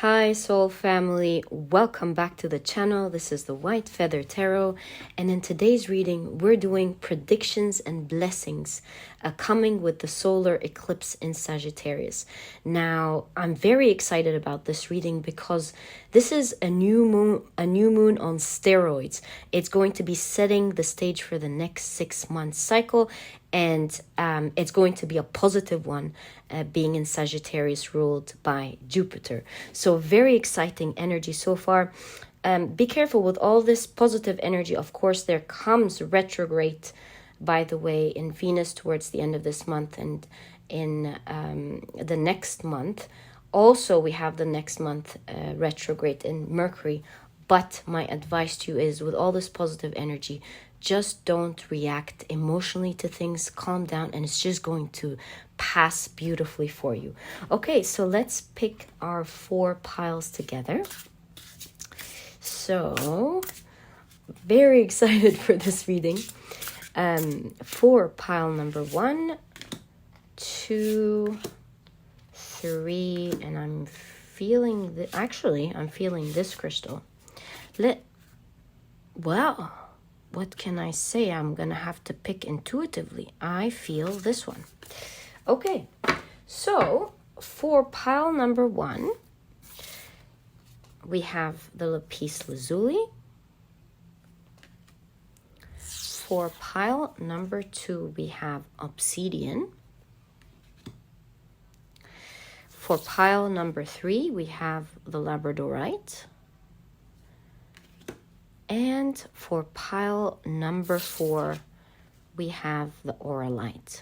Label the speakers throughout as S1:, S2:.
S1: Hi soul family, welcome back to the channel. This is the White Feather Tarot, and in today's reading we're doing predictions and blessings coming with the solar eclipse in Sagittarius. Now I'm very excited about this reading because this is a new moon on steroids. It's going to be setting the stage for the next 6 month cycle, and it's going to be a positive one, being in Sagittarius ruled by Jupiter. So very exciting energy so far. Be careful with all this positive energy. Of course, there comes retrograde, by the way, in Venus towards the end of this month, and in the next month. Also, we have the next month retrograde in Mercury. But my advice to you is, with all this positive energy, just don't react emotionally to things. Calm down, and it's just going to pass beautifully for you. Okay, so let's pick our 4 piles together. So, very excited for this reading. For pile number 1, 2, 3, and I'm feeling I'm feeling this crystal. Well, what can I say? I'm gonna have to pick intuitively. I feel this one. Okay, so for pile number 1, we have the Lapis Lazuli. For pile number 2, we have Obsidian. For pile number 3, we have the Labradorite. And for pile number 4, we have the Auralite.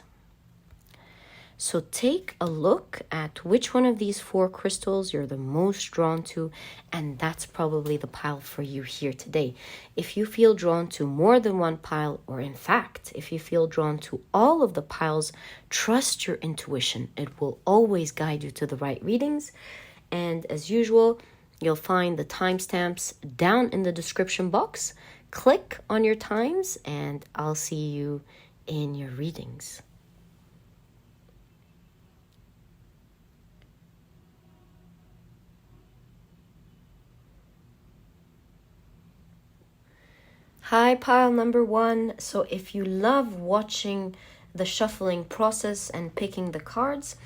S1: So take a look at which one of these 4 crystals you're the most drawn to, and that's probably the pile for you here today. If you feel drawn to more than one pile, or in fact, if you feel drawn to all of the piles, trust your intuition. It will always guide you to the right readings. And as usual, you'll find the timestamps down in the description box. Click on your times, and I'll see you in your readings. Hi, pile number 1. So if you love watching the shuffling process and picking the cards,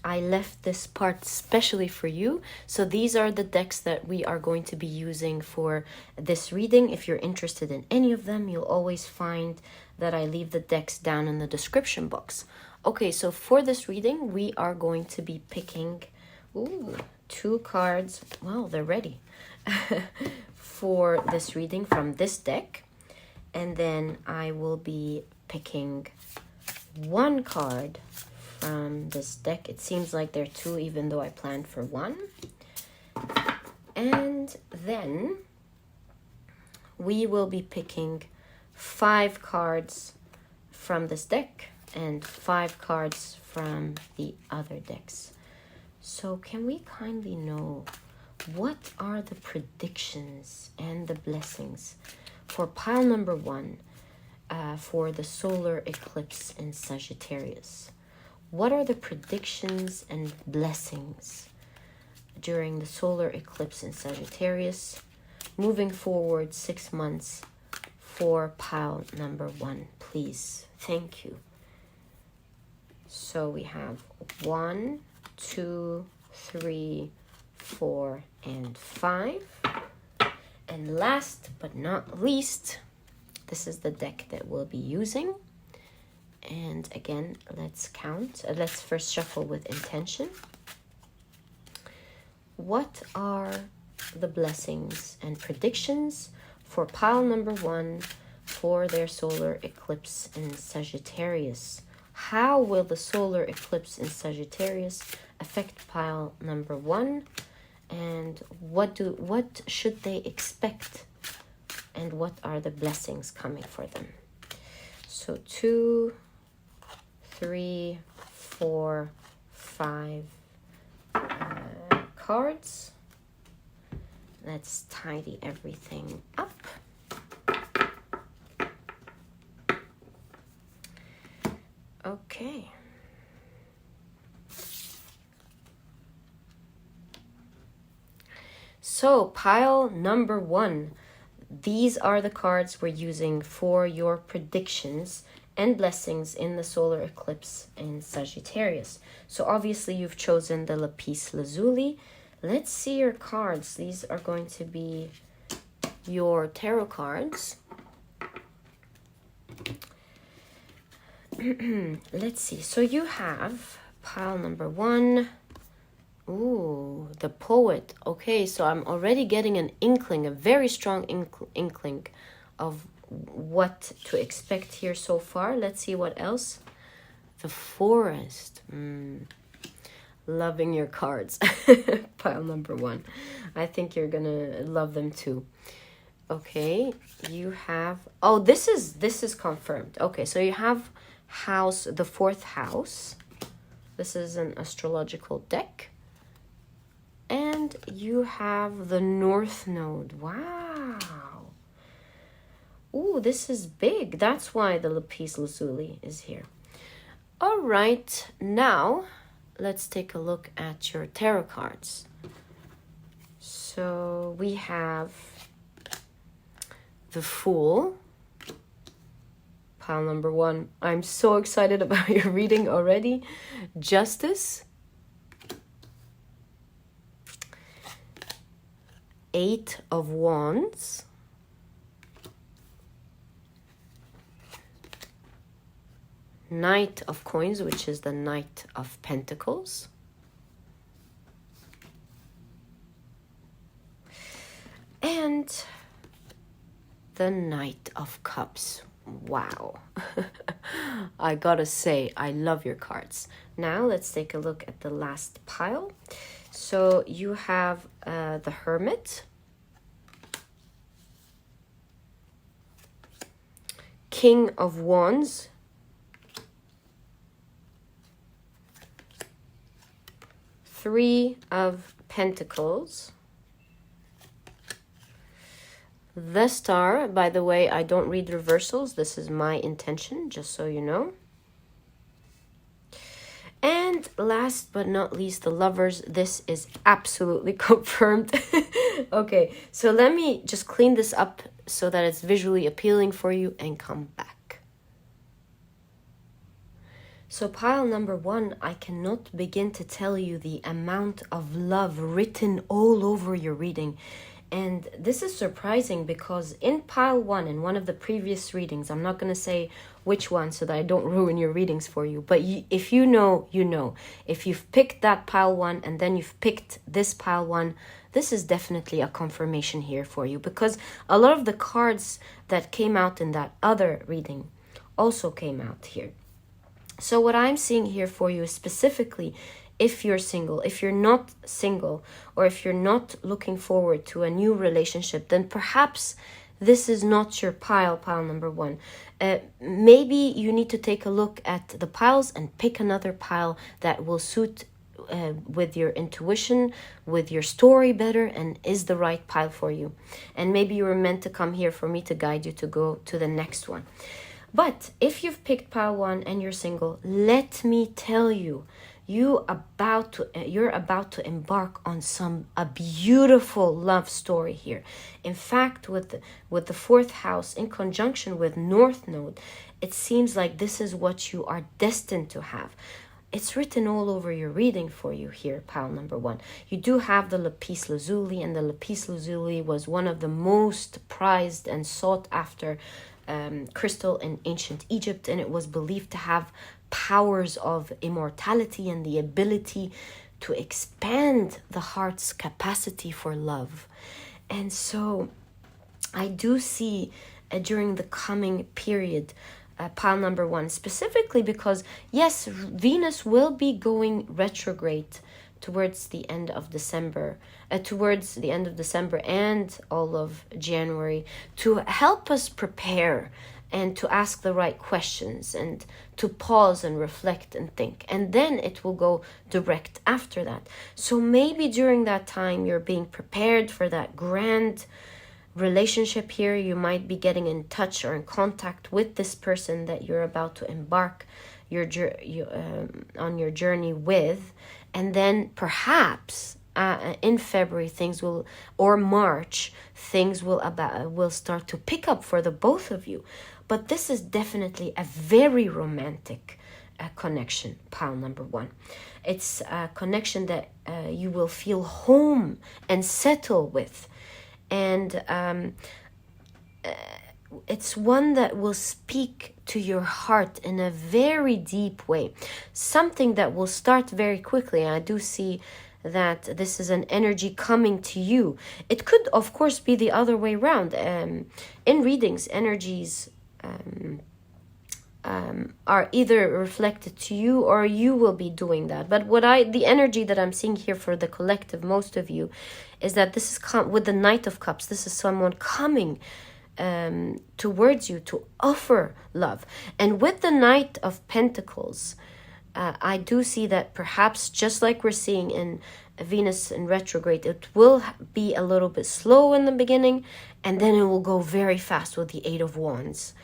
S1: I left this part specially for you. So these are the decks that we are going to be using for this reading. If you're interested in any of them, you'll always find that I leave the decks down in the description box. Okay, so for this reading, we are going to be picking 2 cards. Well, they're ready for this reading from this deck. And then I will be picking 1 card from this deck. It seems like there are 2, even though I planned for 1. And then we will be picking 5 cards from this deck and 5 cards from the other decks. So can we kindly know what are the predictions and the blessings for pile number 1 for the solar eclipse in Sagittarius? What are the predictions and blessings during the solar eclipse in Sagittarius, moving forward 6 months for pile number 1, please? Thank you. So we have 1, 2, 3, 4, and 5. And last but not least, this is the deck that we'll be using. And again, let's count. Let's first shuffle with intention. What are the blessings and predictions for pile number 1 for their solar eclipse in Sagittarius? How will the solar eclipse in Sagittarius affect pile number 1? And what should they expect? And what are the blessings coming for them? So 2, 3, 4, 5 cards. Let's tidy everything up. Okay. So pile number 1. These are the cards we're using for your predictions and blessings in the solar eclipse in Sagittarius. So obviously you've chosen the Lapis Lazuli. Let's see your cards. These are going to be your tarot cards. Let's see. So you have pile number 1. Ooh, the Poet. Okay, so I'm already getting an inkling, a very strong inkling of what to expect here so far. Let's see what else. The Forest. Loving your cards. Pile number 1. I think you're gonna love them too. Okay, you have... Oh, this is confirmed. Okay, so you have house, the 4th house. This is an astrological deck. And you have the North Node. Wow. Ooh, this is big. That's why the Lapis Lazuli is here. All right, now let's take a look at your tarot cards. So we have the Fool. Pile number 1. I'm so excited about your reading already. Justice. 8 of Wands. Knight of Coins, which is the Knight of Pentacles. And the Knight of Cups. Wow. I gotta say, I love your cards. Now let's take a look at the last pile. So you have the Hermit, King of Wands, Three of Pentacles, the Star. By the way, I don't read reversals. This is my intention, just so you know. And last but not least, the Lovers. This is absolutely confirmed. Okay, so let me just clean this up so that it's visually appealing for you and come back. So pile number 1, I cannot begin to tell you the amount of love written all over your reading. And this is surprising because in pile 1, in one of the previous readings, I'm not going to say which one so that I don't ruin your readings for you. But if you know, you know. If you've picked that pile 1 and then you've picked this pile 1, this is definitely a confirmation here for you. Because a lot of the cards that came out in that other reading also came out here. So what I'm seeing here for you is specifically if you're single. If you're not single, or if you're not looking forward to a new relationship, then perhaps this is not your pile number 1. Maybe you need to take a look at the piles and pick another pile that will suit with your intuition, with your story better, and is the right pile for you. And maybe you were meant to come here for me to guide you to go to the next one. But if you've picked pile 1 and you're single, let me tell you, you're about to embark on a beautiful love story here. In fact, with the 4th house in conjunction with North Node, it seems like this is what you are destined to have. It's written all over your reading for you here, pile number 1. You do have the Lapis Lazuli, and the Lapis Lazuli was one of the most prized and sought after crystal in ancient Egypt, and it was believed to have powers of immortality and the ability to expand the heart's capacity for love. And so I do see during the coming period, pile number 1, specifically because yes, Venus will be going retrograde towards the end of December, and all of January, to help us prepare and to ask the right questions and to pause and reflect and think. And then it will go direct after that. So maybe during that time you're being prepared for that grand relationship here. You might be getting in touch or in contact with this person that you're about to embark on your journey with. And then perhaps in February, things will, or March, things will start to pick up for the both of you. But this is definitely a very romantic connection, pile number 1. It's a connection that you will feel home and settle with. And it's one that will speak to your heart in a very deep way. Something that will start very quickly. I do see that this is an energy coming to you. It could, of course, be the other way around. In readings, energies are either reflected to you or you will be doing that. But the energy that I'm seeing here for the collective, most of you, is that this is with the Knight of Cups. This is someone coming towards you to offer love. And with the Knight of Pentacles, I do see that perhaps, just like we're seeing in Venus in retrograde, it will be a little bit slow in the beginning, and then it will go very fast with the 8 of Wands.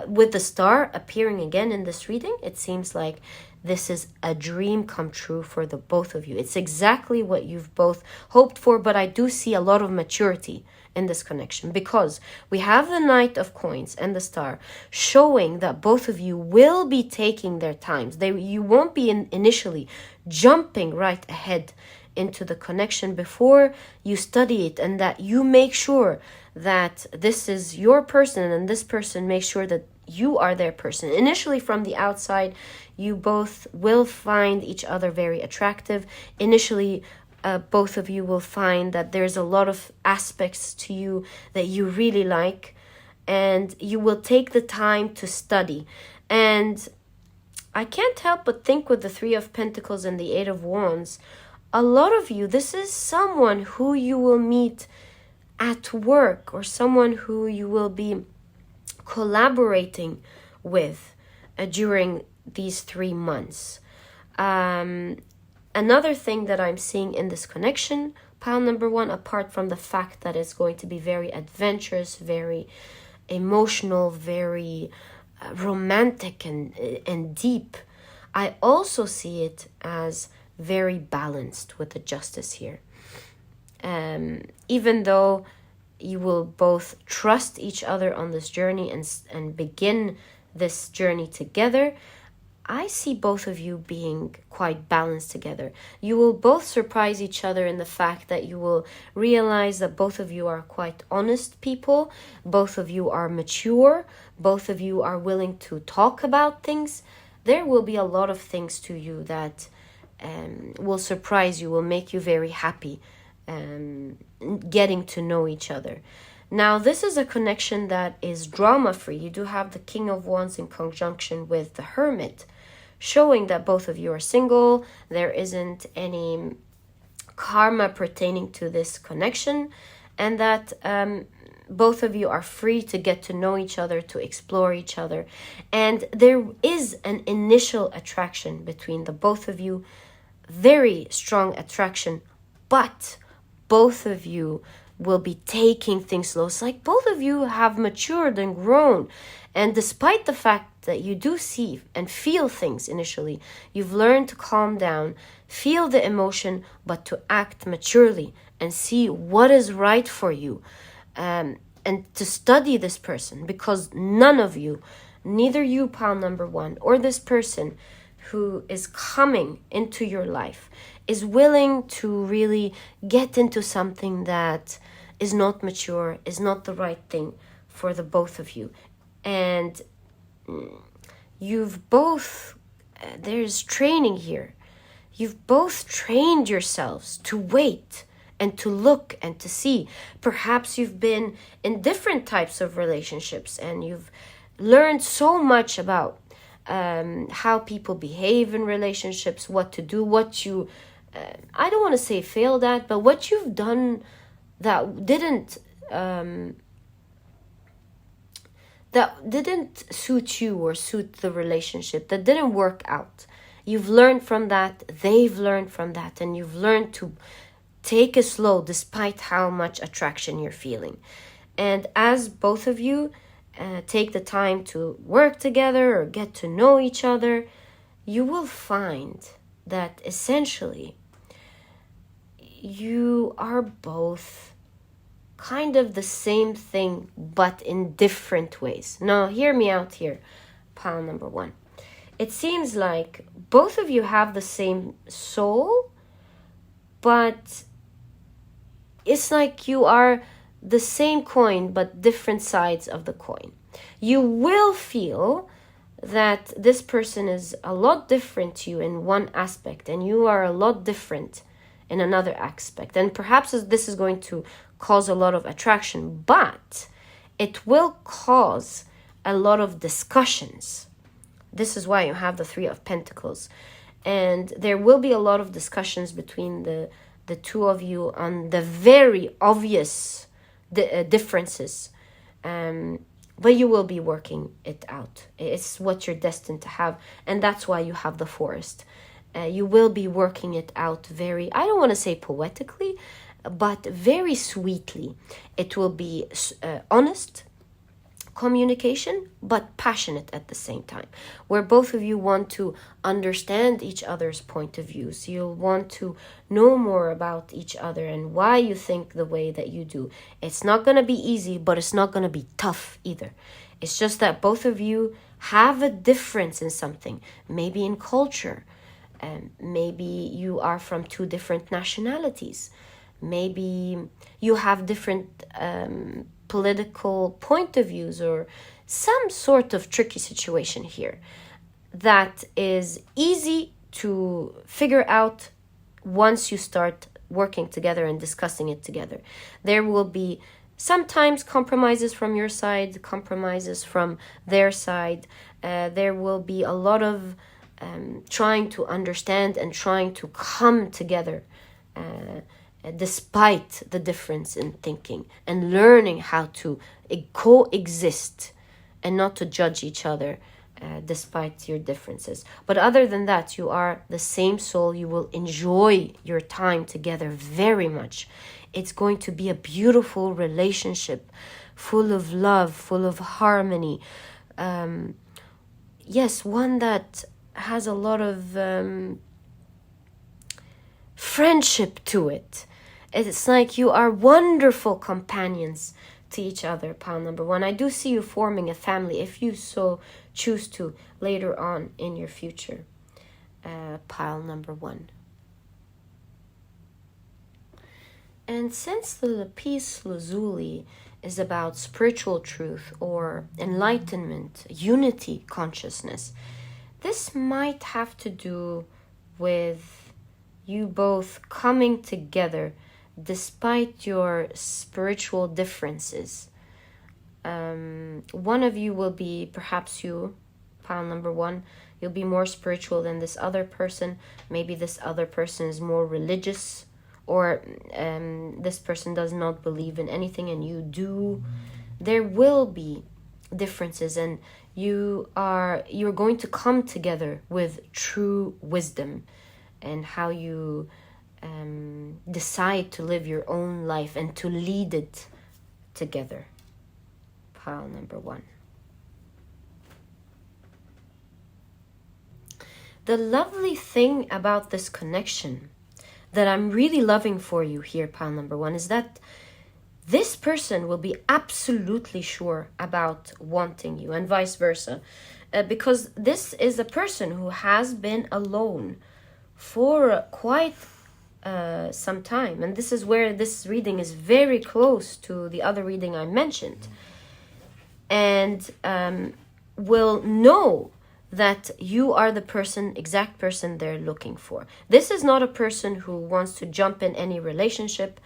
S1: With the Star appearing again in this reading, it seems like this is a dream come true for the both of you. It's exactly what you've both hoped for, but I do see a lot of maturity in this connection, because we have the Knight of Coins and the Star showing that both of you will be taking their times. You won't be initially jumping right ahead into the connection before you study it, and that you make sure that this is your person and this person makes sure that you are their person. Initially, from the outside, you both will find each other very attractive. Initially, both of you will find that there's a lot of aspects to you that you really like, and you will take the time to study. And I can't help but think, with the 3 of Pentacles and the 8 of Wands, a lot of you, this is someone who you will meet at work, or someone who you will be collaborating with during these 3 months. Another thing that I'm seeing in this connection, pile number 1, apart from the fact that it's going to be very adventurous, very emotional, very romantic and deep, I also see it as very balanced with the Justice here. Even though you will both trust each other on this journey and begin this journey together, I see both of you being quite balanced together. You will both surprise each other in the fact that you will realize that both of you are quite honest people. Both of you are mature. Both of you are willing to talk about things. There will be a lot of things to you that will surprise you, will make you very happy, getting to know each other. Now, this is a connection that is drama-free. You do have the King of Wands in conjunction with the Hermit, showing that both of you are single. There isn't any karma pertaining to this connection, and that both of you are free to get to know each other, to explore each other. And there is an initial attraction between the both of you, very strong attraction, but both of you will be taking things slow. It's like both of you have matured and grown. And despite the fact that you do see and feel things initially, you've learned to calm down, feel the emotion, but to act maturely and see what is right for you. And to study this person, because none of you, neither you, pile number 1, or this person who is coming into your life, is willing to really get into something that is not mature, is not the right thing for the both of you. And you've both, there's training here. You've both trained yourselves to wait and to look and to see. Perhaps you've been in different types of relationships and you've learned so much about how people behave in relationships, what to do, what you, I don't want to say failed at, but what you've done that didn't suit you or suit the relationship, that didn't work out. You've learned from that, they've learned from that, and you've learned to take it slow despite how much attraction you're feeling. And as both of you take the time to work together or get to know each other, you will find that essentially you are both kind of the same thing, but in different ways. Now, hear me out here, pile number one. It seems like both of you have the same soul, but it's like you are the same coin, but different sides of the coin. You will feel that this person is a lot different to you in one aspect, and you are a lot different in another aspect. And perhaps this is going to cause a lot of attraction, but it will cause a lot of discussions. This is why you have the Three of Pentacles. And there will be a lot of discussions between the two of you on the very obvious differences. But you will be working it out. It's what you're destined to have. And that's why you have the Forest. You will be working it out very, I don't want to say poetically, but very sweetly. It will be honest communication, but passionate at the same time, where both of you want to understand each other's point of views. You'll want to know more about each other and why you think the way that you do. It's not going to be easy, but it's not going to be tough either. It's just that both of you have a difference in something, maybe in culture, and maybe you are from two different nationalities. Maybe you have different political point of views, or some sort of tricky situation here that is easy to figure out once you start working together and discussing it together. There will be sometimes compromises from your side, compromises from their side. There will be a lot of trying to understand and trying to come together despite the difference in thinking, and learning how to coexist and not to judge each other despite your differences. But other than that, you are the same soul. You will enjoy your time together very much. It's going to be a beautiful relationship, full of love, full of harmony. Yes, one that has a lot of friendship to it. It's like you are wonderful companions to each other, pile number one. I do see you forming a family if you so choose to later on in your future, pile number one. And since the Lapis Lazuli is about spiritual truth or enlightenment, unity consciousness, this might have to do with you both coming together despite your spiritual differences. One of you will be, perhaps you, pile number one, you'll be more spiritual than this other person. Maybe this other person is more religious, or this person does not believe in anything and you do. There will be differences, and you're going to come together with true wisdom and how you decide to live your own life and to lead it together, pile number one. The lovely thing about this connection that I'm really loving for you here, pile number one, is that this person will be absolutely sure about wanting you, and vice versa, because this is a person who has been alone for quite some time. And this is where this reading is very close to the other reading I mentioned, and will know that you are the exact person they're looking for. This is not a person who wants to jump in any relationship.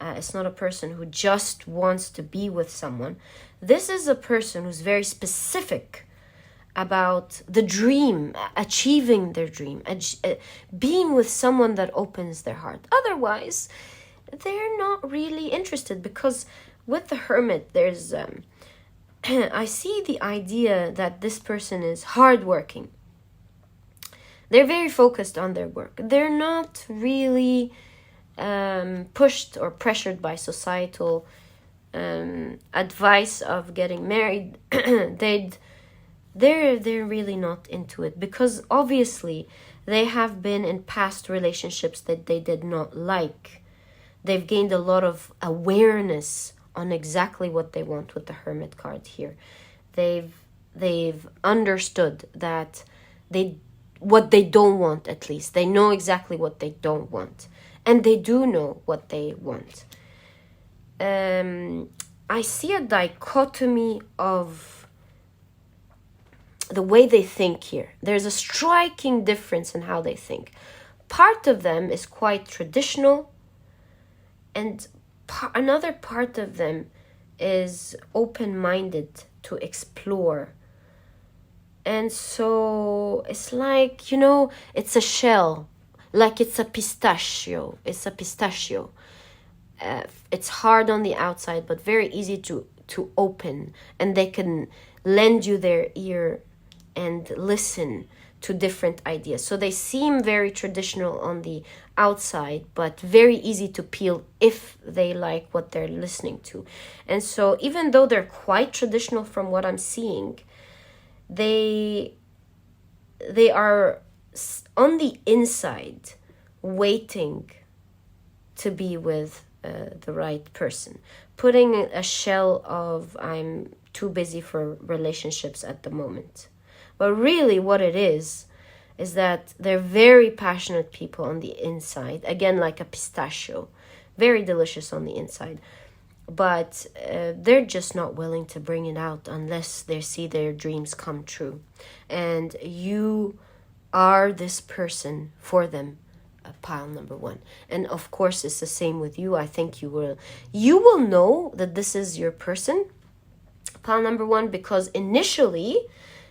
S1: It's not a person who just wants to be with someone. This is a person who's very specific about the dream, achieving their dream, being with someone that opens their heart. Otherwise, they're not really interested, because with the Hermit, there's I see the idea that this person is hardworking. They're very focused on their work. They're not really pushed or pressured by societal advice of getting married. They're really not into it, because obviously they have been in past relationships that they did not like. They've gained a lot of awareness on exactly what they want with the Hermit card here. They've understood that what they don't want, at least. They know exactly what they don't want. And they do know what they want. I see a dichotomy of the way they think here. There's a striking difference in how they think. Part of them is quite traditional, and another part of them is open-minded to explore. And so it's like, you know, it's a shell, like it's a pistachio. It's a pistachio. It's hard on the outside, but very easy to open, and they can lend you their ear and listen to different ideas. So they seem very traditional on the outside, but very easy to peel if they like what they're listening to. And so even though they're quite traditional from what I'm seeing, they are on the inside waiting to be with the right person, putting a shell of I'm too busy for relationships at the moment. But really what it is that they're very passionate people on the inside, again like a pistachio, very delicious on the inside, but they're just not willing to bring it out unless they see their dreams come true. And you are this person for them, pile number one. And of course it's the same with you. I think you will know that this is your person, pile number one, because initially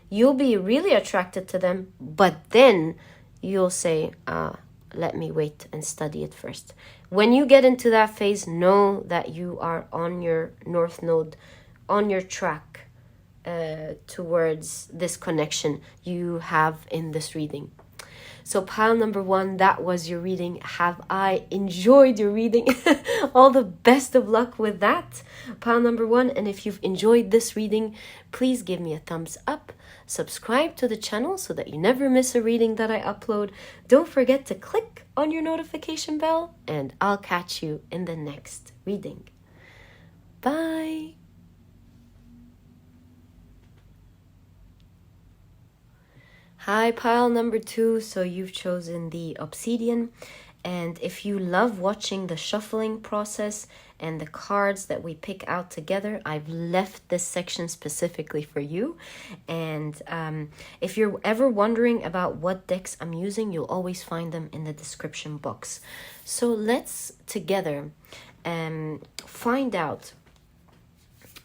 S1: you'll be really attracted to them, but then you'll say, let me wait and study it first. When you get into that phase, know that you are on your North Node, on your track towards this connection you have in this reading. So pile number one, that was your reading. Have I enjoyed your reading? All the best of luck with that, pile number one. And if you've enjoyed this reading, please give me a thumbs up. Subscribe to the channel so that you never miss a reading that I upload. Don't forget to click on your notification bell, and I'll catch you in the next reading. Bye. Hi, pile number two. So you've chosen the Obsidian. And if you love watching the shuffling process and the cards that we pick out together, I've left this section specifically for you. And if you're ever wondering about what decks I'm using, you'll always find them in the description box. So let's together find out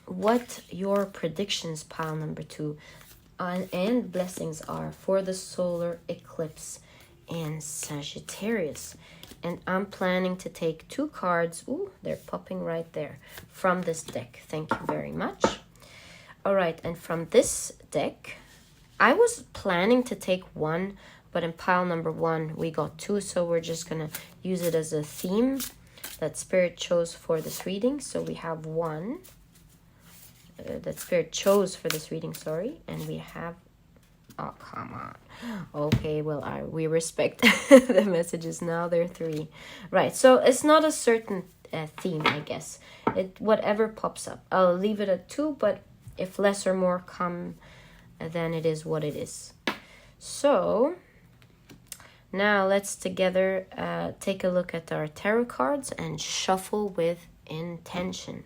S1: what your predictions, pile number two, and blessings are for the solar eclipse in Sagittarius. And I'm planning to take 2 cards. Ooh, they're popping right there from this deck. Thank you very much. All right, and from this deck, I was planning to take 1, but in pile number 1, we got 2. So we're just going to use it as a theme that Spirit chose for this reading. So we have 1 that Spirit chose for this reading, sorry. And we have, oh, come on. Okay, well, we respect the messages now. They're 3. Right, so it's not a certain theme, I guess. Whatever pops up. I'll leave it at 2, but if less or more come, then it is what it is. So now let's together take a look at our tarot cards and shuffle with intention.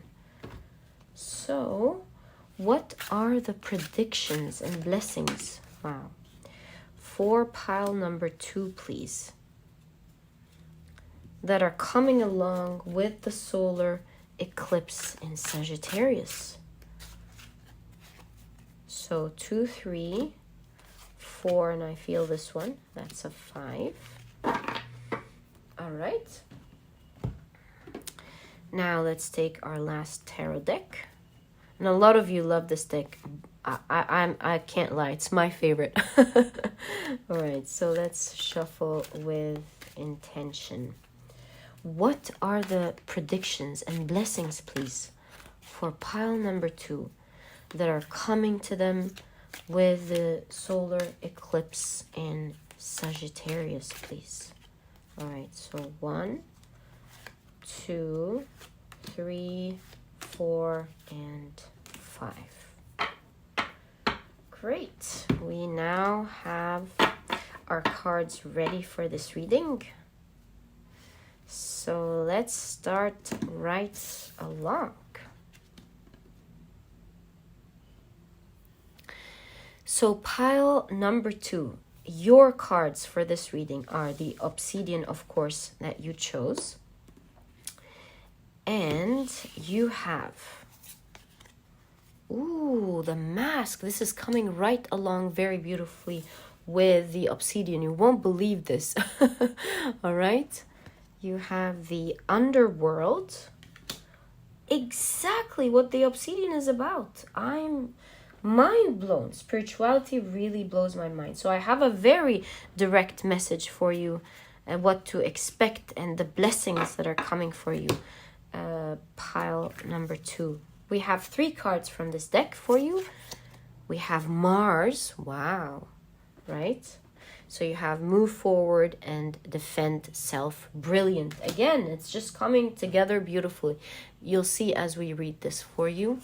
S1: So what are the predictions and blessings? Wow. For pile number 2, please, that are coming along with the solar eclipse in Sagittarius. So 2, 3, 4, and I feel this one. That's a 5. All right. Now let's take our last tarot deck. And a lot of you love this deck. I can't lie, it's my favorite. All right, so let's shuffle with intention. What are the predictions and blessings, please, for pile number 2 that are coming to them with the solar eclipse in Sagittarius, please? All right, so 1, 2, 3, 4, and 5. Great. We now have our cards ready for this reading. So let's start right along. So pile number 2, your cards for this reading are the Obsidian, of course, that you chose. And you have, ooh, the mask. This is coming right along very beautifully with the Obsidian. You won't believe this. All right. You have the underworld. Exactly what the Obsidian is about. I'm mind blown. Spirituality really blows my mind. So I have a very direct message for you and what to expect and the blessings that are coming for you. Pile number 2. We have 3 cards from this deck for you. We have Mars. Wow. Right? So you have move forward and defend self. Brilliant. Again, it's just coming together beautifully. You'll see as we read this for you.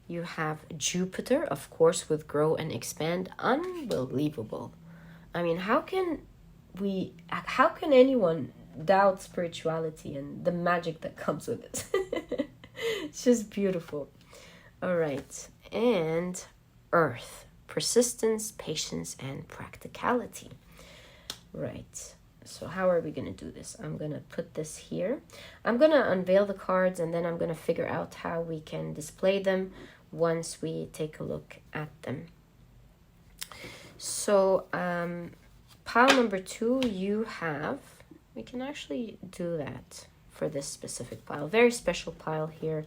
S1: You have Jupiter, of course, with grow and expand. Unbelievable. I mean, how can anyone doubt spirituality and the magic that comes with it? It's just beautiful. All right. And Earth, persistence, patience, and practicality. Right. So how are we going to do this? I'm going to put this here. I'm going to unveil the cards and then I'm going to figure out how we can display them once we take a look at them. So pile number 2, you have, we can actually do that for this specific pile. Very special pile here.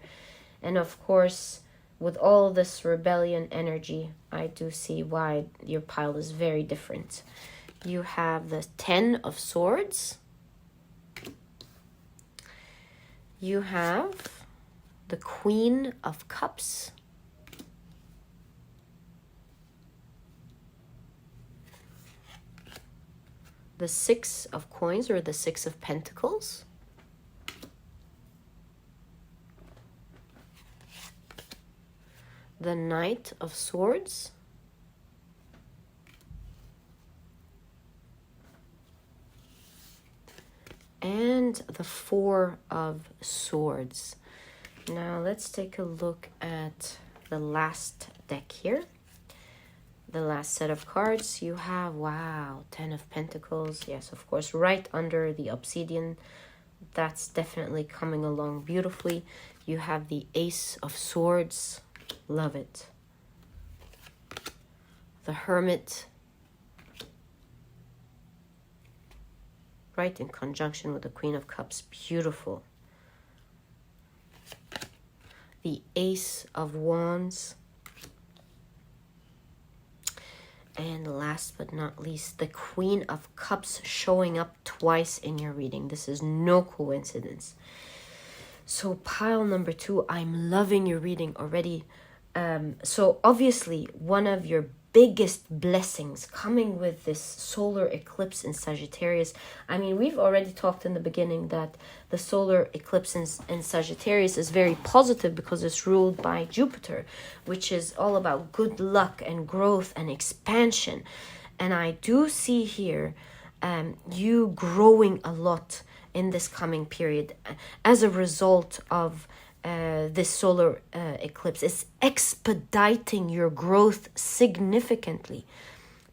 S1: And of course, with all this rebellion energy, I do see why your pile is very different. You have the 10 of Swords. You have the Queen of Cups. The 6 of Coins, or the 6 of Pentacles. The Knight of Swords. And the 4 of Swords. Now let's take a look at the last deck here. The last set of cards you have, wow, 10 of Pentacles. Yes, of course, right under the Obsidian. That's definitely coming along beautifully. You have the Ace of Swords. Love it. The Hermit. Right in conjunction with the Queen of Cups. Beautiful. The Ace of Wands. And last but not least, the Queen of Cups showing up twice in your reading. This is no coincidence. So pile number 2, I'm loving your reading already. So obviously, one of your biggest blessings coming with this solar eclipse in Sagittarius. I mean, we've already talked in the beginning that the solar eclipse in Sagittarius is very positive because it's ruled by Jupiter, which is all about good luck and growth and expansion. And I do see here you growing a lot in this coming period as a result of this solar eclipse. Is expediting your growth significantly.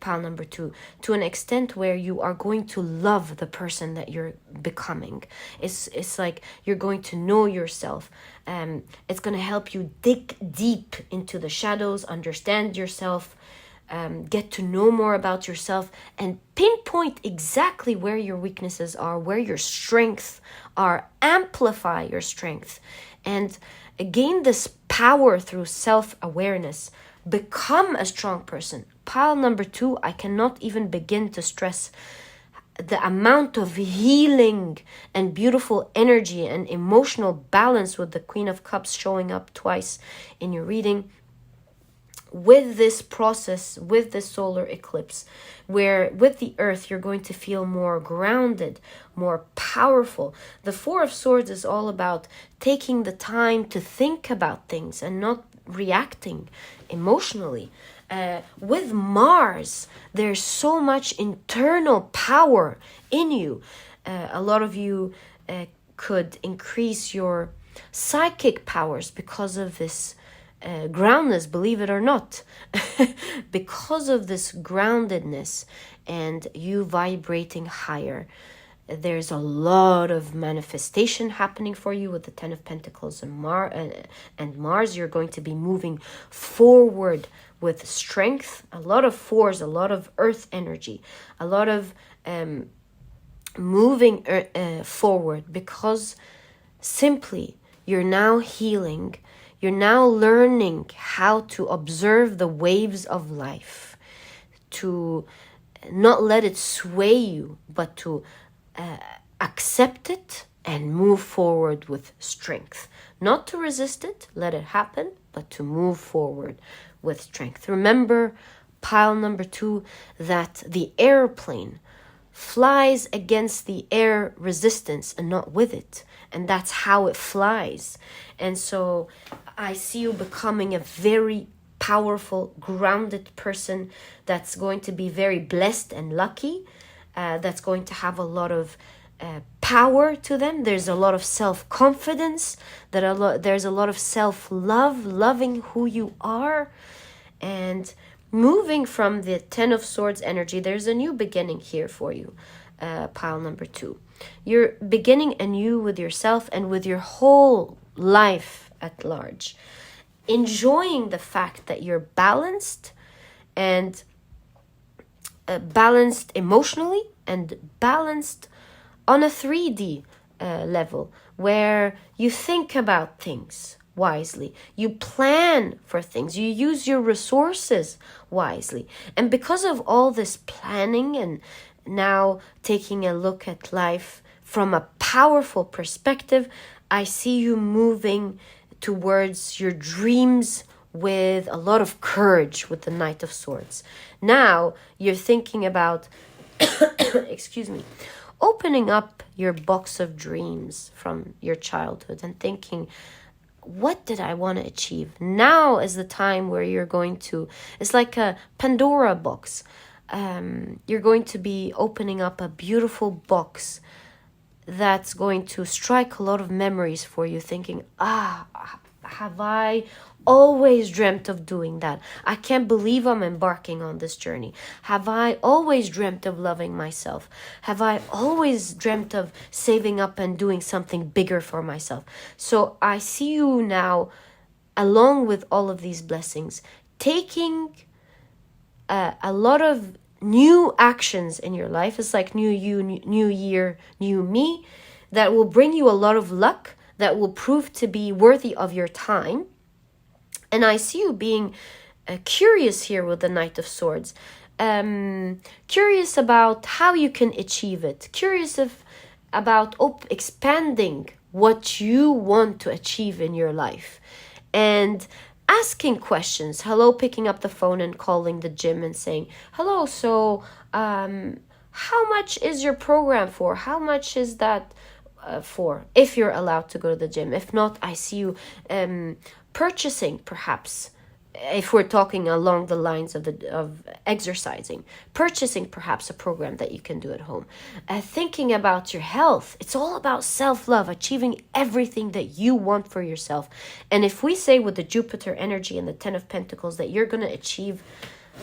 S1: Pile number 2, to an extent where you are going to love the person that you're becoming. It's like you're going to know yourself. It's going to help you dig deep into the shadows, understand yourself, get to know more about yourself, and pinpoint exactly where your weaknesses are, where your strengths are, amplify your strength, and gain this power through self-awareness. Become a strong person. Pile number 2, I cannot even begin to stress the amount of healing and beautiful energy and emotional balance with the Queen of Cups showing up twice in your reading. with this process, with the solar eclipse, where with the earth you're going to feel more grounded, more powerful. The Four of Swords is all about taking the time to think about things and not reacting emotionally. With Mars, there's so much internal power in you. A lot of you could increase your psychic powers because of this groundedness, believe it or not. Because of this groundedness and you vibrating higher, there's a lot of manifestation happening for you with the Ten of Pentacles and Mars. You're going to be moving forward with strength, a lot of force, a lot of earth energy, a lot of moving forward, because simply you're now healing. You're now learning how to observe the waves of life, to not let it sway you, but to accept it and move forward with strength. Not to resist it, let it happen, but to move forward with strength. Remember, pile number 2, that the airplane flies against the air resistance and not with it. And that's how it flies. And so I see you becoming a very powerful, grounded person that's going to be very blessed and lucky. That's going to have a lot of power to them. There's a lot of self-confidence. There's a lot of self-love, loving who you are. And moving from the Ten of Swords energy, there's a new beginning here for you, pile number 2. You're beginning anew with yourself and with your whole life at large. Enjoying the fact that you're balanced, and balanced emotionally and balanced on a 3D level, where you think about things wisely, you plan for things, you use your resources wisely. And because of all this planning and now taking a look at life from a powerful perspective, I see you moving towards your dreams with a lot of courage with the Knight of Swords. Now you're thinking about excuse me, opening up your box of dreams from your childhood and thinking, what did I want to achieve? Now is the time where you're going to, it's like a Pandora box. You're going to be opening up a beautiful box that's going to strike a lot of memories for you, thinking, have I always dreamt of doing that? I can't believe I'm embarking on this journey. Have I always dreamt of loving myself? Have I always dreamt of saving up and doing something bigger for myself? So I see you now, along with all of these blessings, taking a lot of new actions in your life. It's like new you, new year, new me, that will bring you a lot of luck, that will prove to be worthy of your time. And I see you being curious here with the Knight of Swords. Curious about how you can achieve it. Curious about expanding what you want to achieve in your life. And asking questions. Hello, picking up the phone and calling the gym and saying, hello, so how much is your program for? How much is that for? If you're allowed to go to the gym. If not, I see you purchasing, perhaps, if we're talking along the lines of exercising, purchasing perhaps a program that you can do at home, thinking about your health. It's all about self-love, achieving everything that you want for yourself. And if we say with the Jupiter energy and the Ten of Pentacles that you're going to achieve,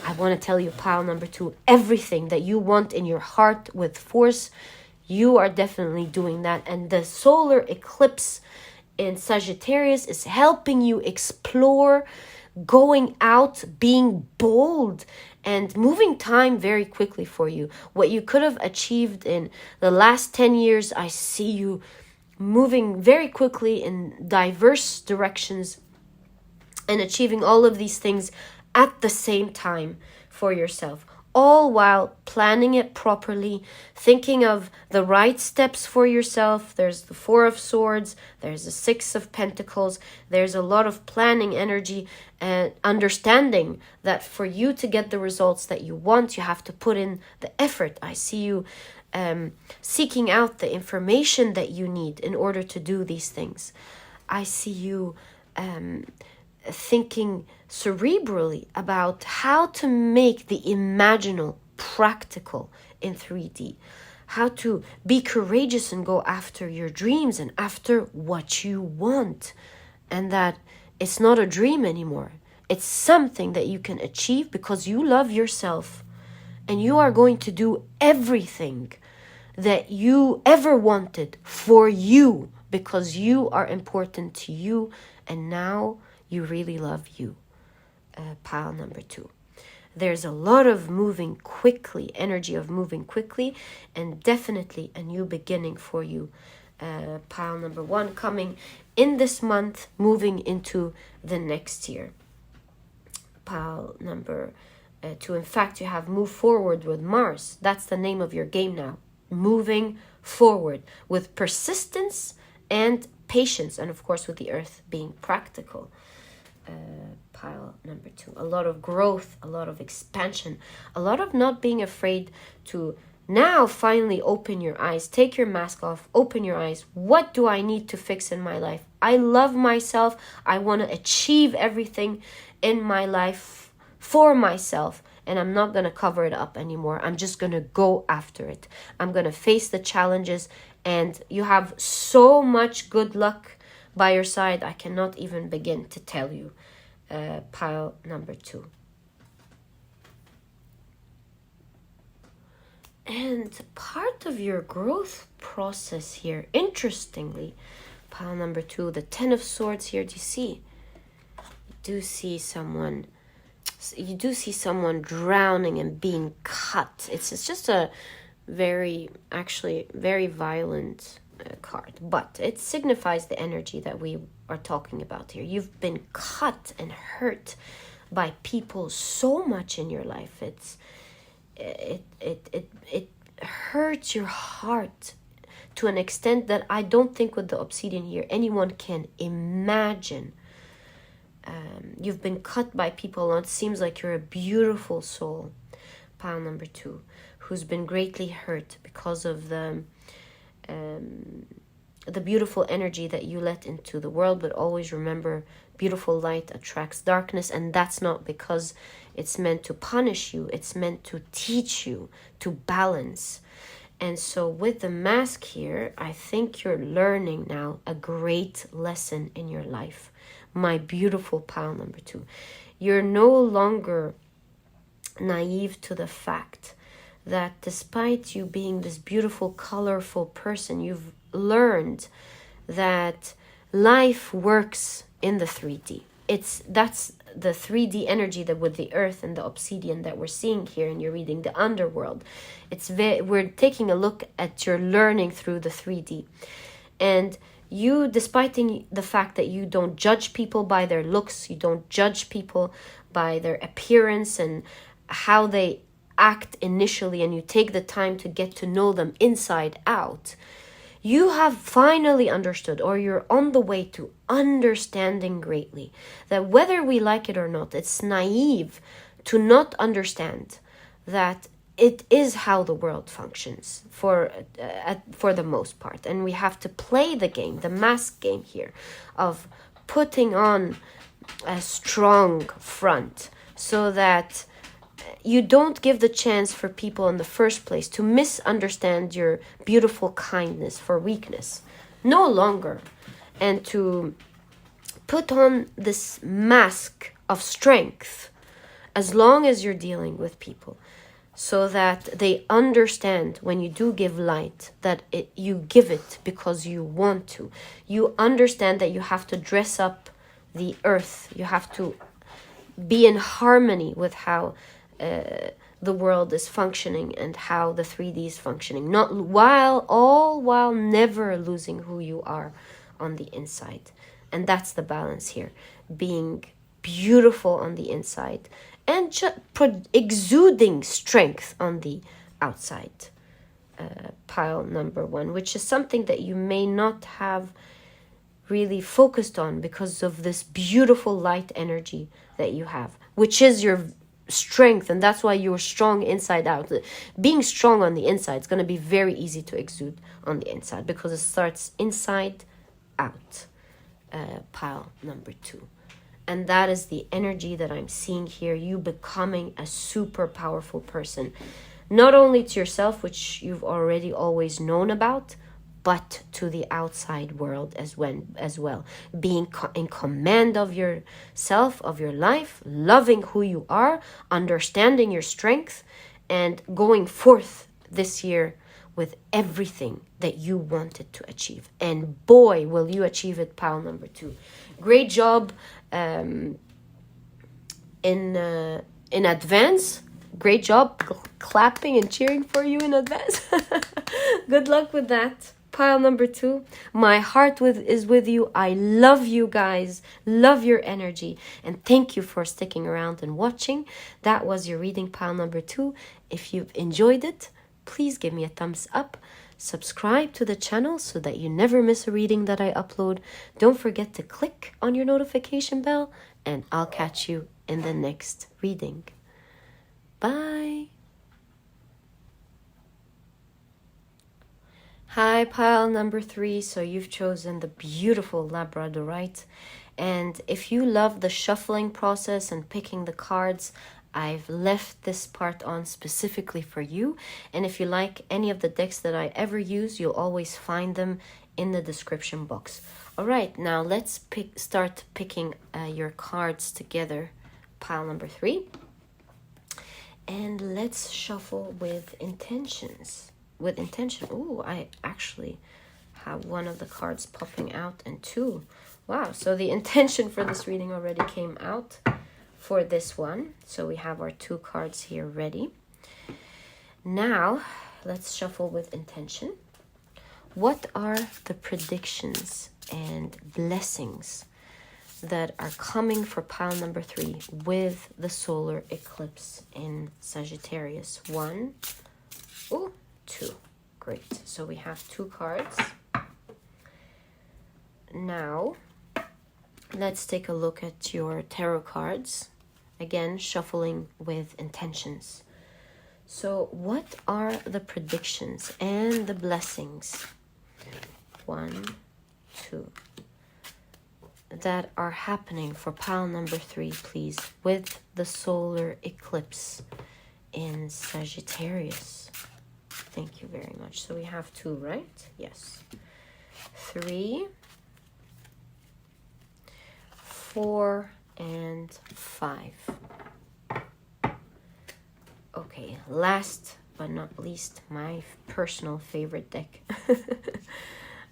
S1: I want to tell you, pile number 2, everything that you want in your heart with force, you are definitely doing that. And the solar eclipse in Sagittarius is helping you explore, going out, being bold, and moving time very quickly for you. What you could have achieved in the last 10 years, I see you moving very quickly in diverse directions and achieving all of these things at the same time for yourself. all while planning it properly, thinking of the right steps for yourself. There's the Four of Swords, there's the Six of Pentacles, there's a lot of planning energy and understanding that for you to get the results that you want, you have to put in the effort. I see you seeking out the information that you need in order to do these things. I see you thinking cerebrally about how to make the imaginal practical in 3D, how to be courageous and go after your dreams and after what you want, and that it's not a dream anymore. It's something that you can achieve because you love yourself, and you are going to do everything that you ever wanted for you because you are important to you, and now you really love you. Pile number 2. There's a lot of moving quickly, energy of moving quickly, and definitely a new beginning for you. Pile number 1 coming in this month, moving into the next year. Pile number 2. In fact, you have move forward with Mars. That's the name of your game now. Moving forward with persistence and patience, and of course with the earth being practical. Pile number 2. A lot of growth, a lot of expansion, a lot of not being afraid to now finally open your eyes, take your mask off, open your eyes. What do I need to fix in my life? I love myself. I want to achieve everything in my life for myself, and I'm not going to cover it up anymore. I'm just going to go after it. I'm going to face the challenges, and you have so much good luck by your side. I cannot even begin to tell you. Pile number 2. And part of your growth process here, interestingly, pile number 2, the Ten of Swords here, do you see? You do see someone drowning and being cut. It's just a very violent card, but it signifies the energy that we are talking about here. You've been cut and hurt by people so much in your life. It hurts your heart to an extent that I don't think with the Obsidian here anyone can imagine. You've been cut by people, and it seems like you're a beautiful soul, pile number 2, who's been greatly hurt because of the beautiful energy that you let into the world. But always remember, beautiful light attracts darkness, and that's not because it's meant to punish you. It's meant to teach you to balance. And so with the mask here, I think you're learning now a great lesson in your life. My beautiful pile number 2. You're no longer naive to the fact that despite you being this beautiful, colorful person, you've learned that life works in the 3D. That's the 3D energy that with the earth and the obsidian that we're seeing here, and you're reading the underworld. We're taking a look at your learning through the 3D. And you, despite the fact that you don't judge people by their looks, you don't judge people by their appearance and how they act initially, and you take the time to get to know them inside out, you have finally understood, or you're on the way to understanding greatly, that whether we like it or not, it's naive to not understand that it is how the world functions for the most part. And we have to play the game, the mask game here, of putting on a strong front so that you don't give the chance for people in the first place to misunderstand your beautiful kindness for weakness. No longer. And to put on this mask of strength as long as you're dealing with people, so that they understand when you do give light that you give it because you want to. You understand that you have to dress up the earth. You have to be in harmony with how the world is functioning and how the 3D is functioning. All while never losing who you are on the inside. And that's the balance here. Being beautiful on the inside and exuding strength on the outside. Pile number 1, which is something that you may not have really focused on because of this beautiful light energy that you have, which is your strength, and that's why you're strong inside out. Being strong on the inside is going to be very easy to exude on the inside because it starts inside out. Pile number 2, and that is the energy that I'm seeing here, you becoming a super powerful person, not only to yourself, which you've already always known about, but to the outside world as well. Being in command of yourself, of your life, loving who you are, understanding your strength, and going forth this year with everything that you wanted to achieve. And boy, will you achieve it, pile number 2. Great job in advance. Great job, clapping and cheering for you in advance. Good luck with that. Pile number 2, my heart is with you. I love you guys, love your energy, and thank you for sticking around and watching. That was your reading, pile number 2. If you've enjoyed it, please give me a thumbs up. Subscribe to the channel so that you never miss a reading that I upload. Don't forget to click on your notification bell, and I'll catch you in the next reading. Bye. Hi, pile number 3. So you've chosen the beautiful Labradorite. And if you love the shuffling process and picking the cards, I've left this part on specifically for you. And if you like any of the decks that I ever use, you'll always find them in the description box. All right, now let's start picking your cards together, pile number 3. And let's shuffle with intentions. With intention. Oh, I actually have one of the cards popping out and 2. Wow, so the intention for this reading already came out for this one. So we have our 2 cards here ready. Now, let's shuffle with intention. What are the predictions and blessings that are coming for pile number 3 with the solar eclipse in Sagittarius? 1, 2. Great. So we have 2 cards. Now, let's take a look at your tarot cards. Again, shuffling with intentions. So what are the predictions and the blessings? 1, 2. That are happening for pile number 3, please, with the solar eclipse in Sagittarius. Thank you very much. So we have 2, right? Yes. 3, 4, and 5. Okay, last but not least, my personal favorite deck.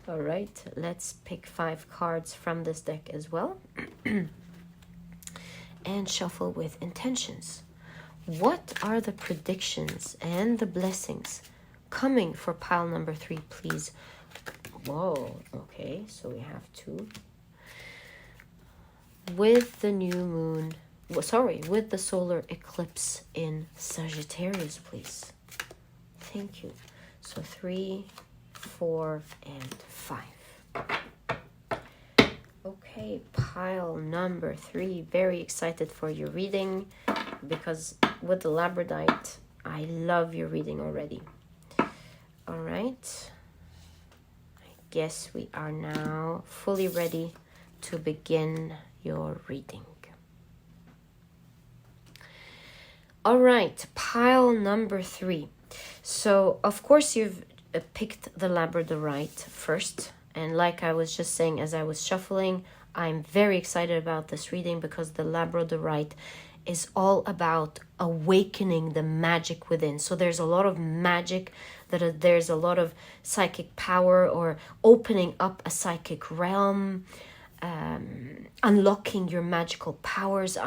S1: All right, let's pick 5 cards from this deck as well. And shuffle with intentions. What are the predictions and the blessings coming for pile number 3, please? Whoa, okay, so we have 2. With the new moon, with the solar eclipse in Sagittarius, please. Thank you. So 3, 4, and 5. Okay, pile number 3. Very excited for your reading because with the Labradorite, I love your reading already. All right. I guess we are now fully ready to begin your reading. All right, pile number 3. So, of course, you've picked the Labradorite first. And like I was just saying as I was shuffling, I'm very excited about this reading because the Labradorite is all about awakening the magic within. So there's a lot of magic, there's a lot of psychic power or opening up a psychic realm, unlocking your magical powers.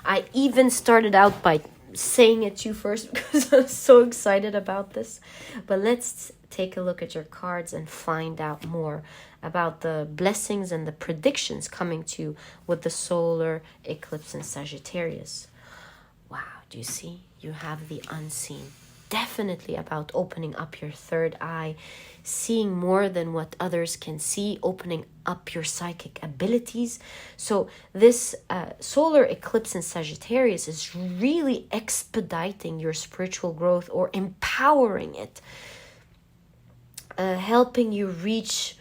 S1: I even started out by saying it to you first because I'm so excited about this. But let's take a look at your cards and find out more about the blessings and the predictions coming to you with the solar eclipse in Sagittarius. Wow. Do you see? You have the unseen. Definitely about opening up your third eye, seeing more than what others can see, opening up your psychic abilities. So this solar eclipse in Sagittarius is really expediting your spiritual growth or empowering it, helping you reach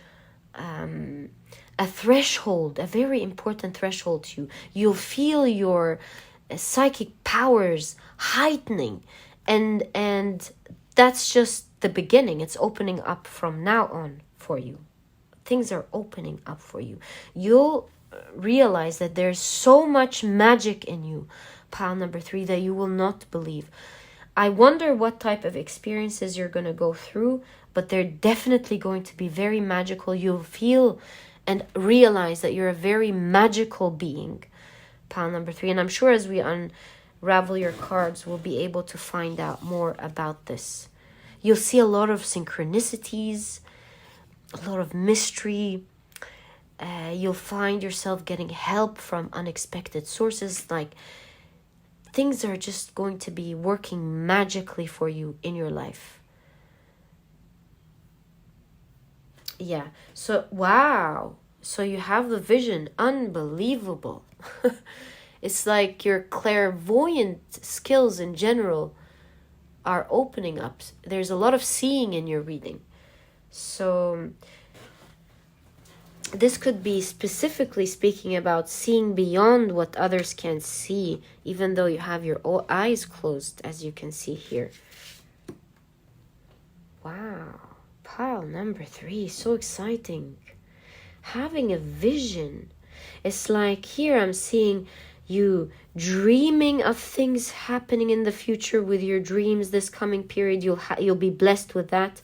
S1: a threshold, a very important threshold to you. You'll feel your psychic powers heightening, and that's just the beginning. It's opening up from now on for you. Things are opening up for you. You'll realize that there's so much magic in you, pile number 3, that you will not believe. I wonder what type of experiences you're going to go through, but they're definitely going to be very magical. You'll feel and realize that you're a very magical being, pile number 3. And I'm sure as we unravel your cards, we'll be able to find out more about this. You'll see a lot of synchronicities, a lot of mystery. You'll find yourself getting help from unexpected sources. Like, things are just going to be working magically for you in your life. Yeah. So, wow. So you have the vision. Unbelievable. It's like your clairvoyant skills in general are opening up. There's a lot of seeing in your reading. So this could be specifically speaking about seeing beyond what others can see, even though you have your eyes closed, as you can see here. Wow. Pile number 3, so exciting. Having a vision. It's like here I'm seeing you dreaming of things happening in the future with your dreams this coming period. You'll be blessed with that.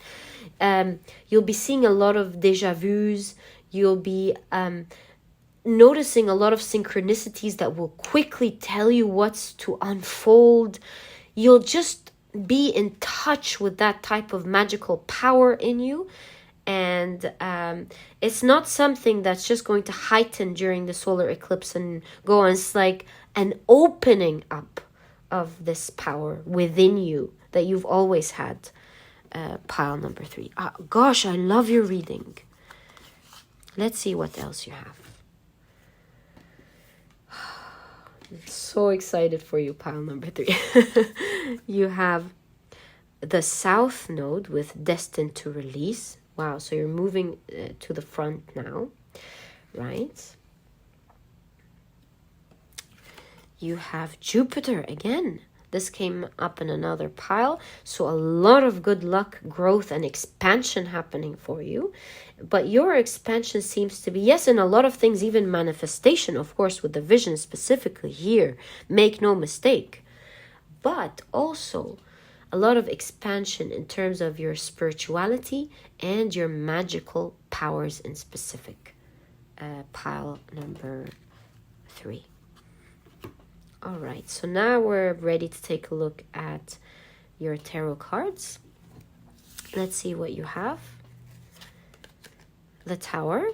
S1: You'll be seeing a lot of deja vus. You'll be noticing a lot of synchronicities that will quickly tell you what's to unfold. You'll just be in touch with that type of magical power in you. And it's not something that's just going to heighten during the solar eclipse and go on. It's like an opening up of this power within you that you've always had, pile number 3. Gosh, I love your reading. Let's see what else you have. I'm so excited for you, pile number 3. You have the South Node with Destined to Release. Wow, so you're moving to the front now, right? You have Jupiter again. This came up in another pile. So a lot of good luck, growth, and expansion happening for you. But your expansion seems to be, yes, in a lot of things, even manifestation, of course, with the vision specifically here. Make no mistake. But also a lot of expansion in terms of your spirituality and your magical powers in specific. Pile number 3. All right, so now we're ready to take a look at your tarot cards. Let's see what you have. The Tower.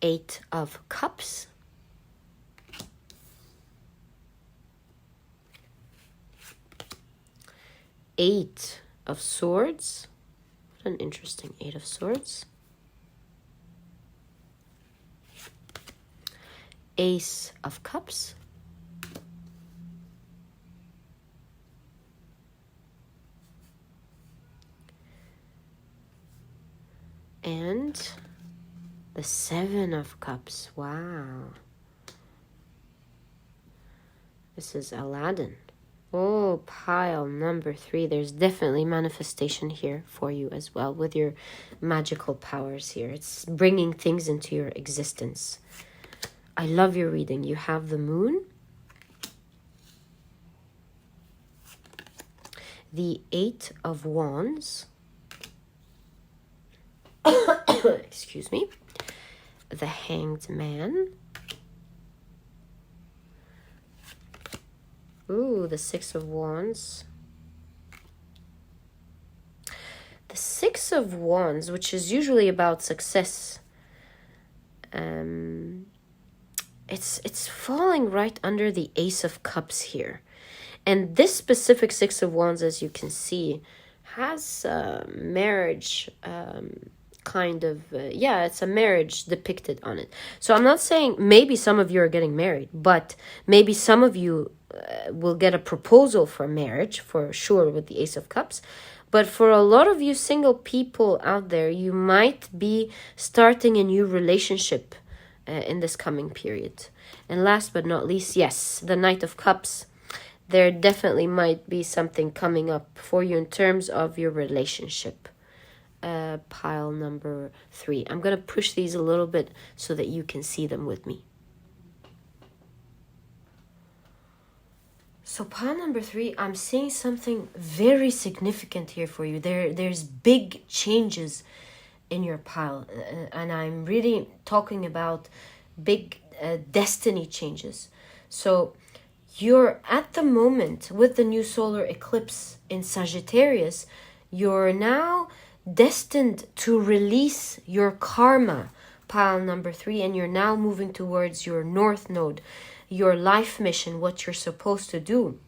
S1: Eight of Cups. Eight of Swords. What an interesting 8 of Swords. Ace of Cups. And the 7 of Cups. Wow. This is Aladdin. Oh, pile number 3. There's definitely manifestation here for you as well with your magical powers here. It's bringing things into your existence. I love your reading. You have the Moon, the 8 of Wands, excuse me, the Hanged Man, ooh, the 6 of Wands, the 6 of Wands, which is usually about success. It's falling right under the Ace of Cups here. And this specific Six of Wands, as you can see, has marriage kind of, yeah, it's a marriage depicted on it. So I'm not saying maybe some of you are getting married, but maybe some of you will get a proposal for marriage, for sure, with the Ace of Cups. But for a lot of you single people out there, you might be starting a new relationship in this coming period. And last but not least, yes, the Knight of Cups. There definitely might be something coming up for you in terms of your relationship. Pile number 3. I'm going to push these a little bit so that you can see them with me. So pile number 3, I'm seeing something very significant here for you. There's big changes in your pile. And I'm really talking about big destiny changes. So you're at the moment with the new solar eclipse in Sagittarius, you're now destined to release your karma, pile number 3, and you're now moving towards your North Node, your life mission, what you're supposed to do.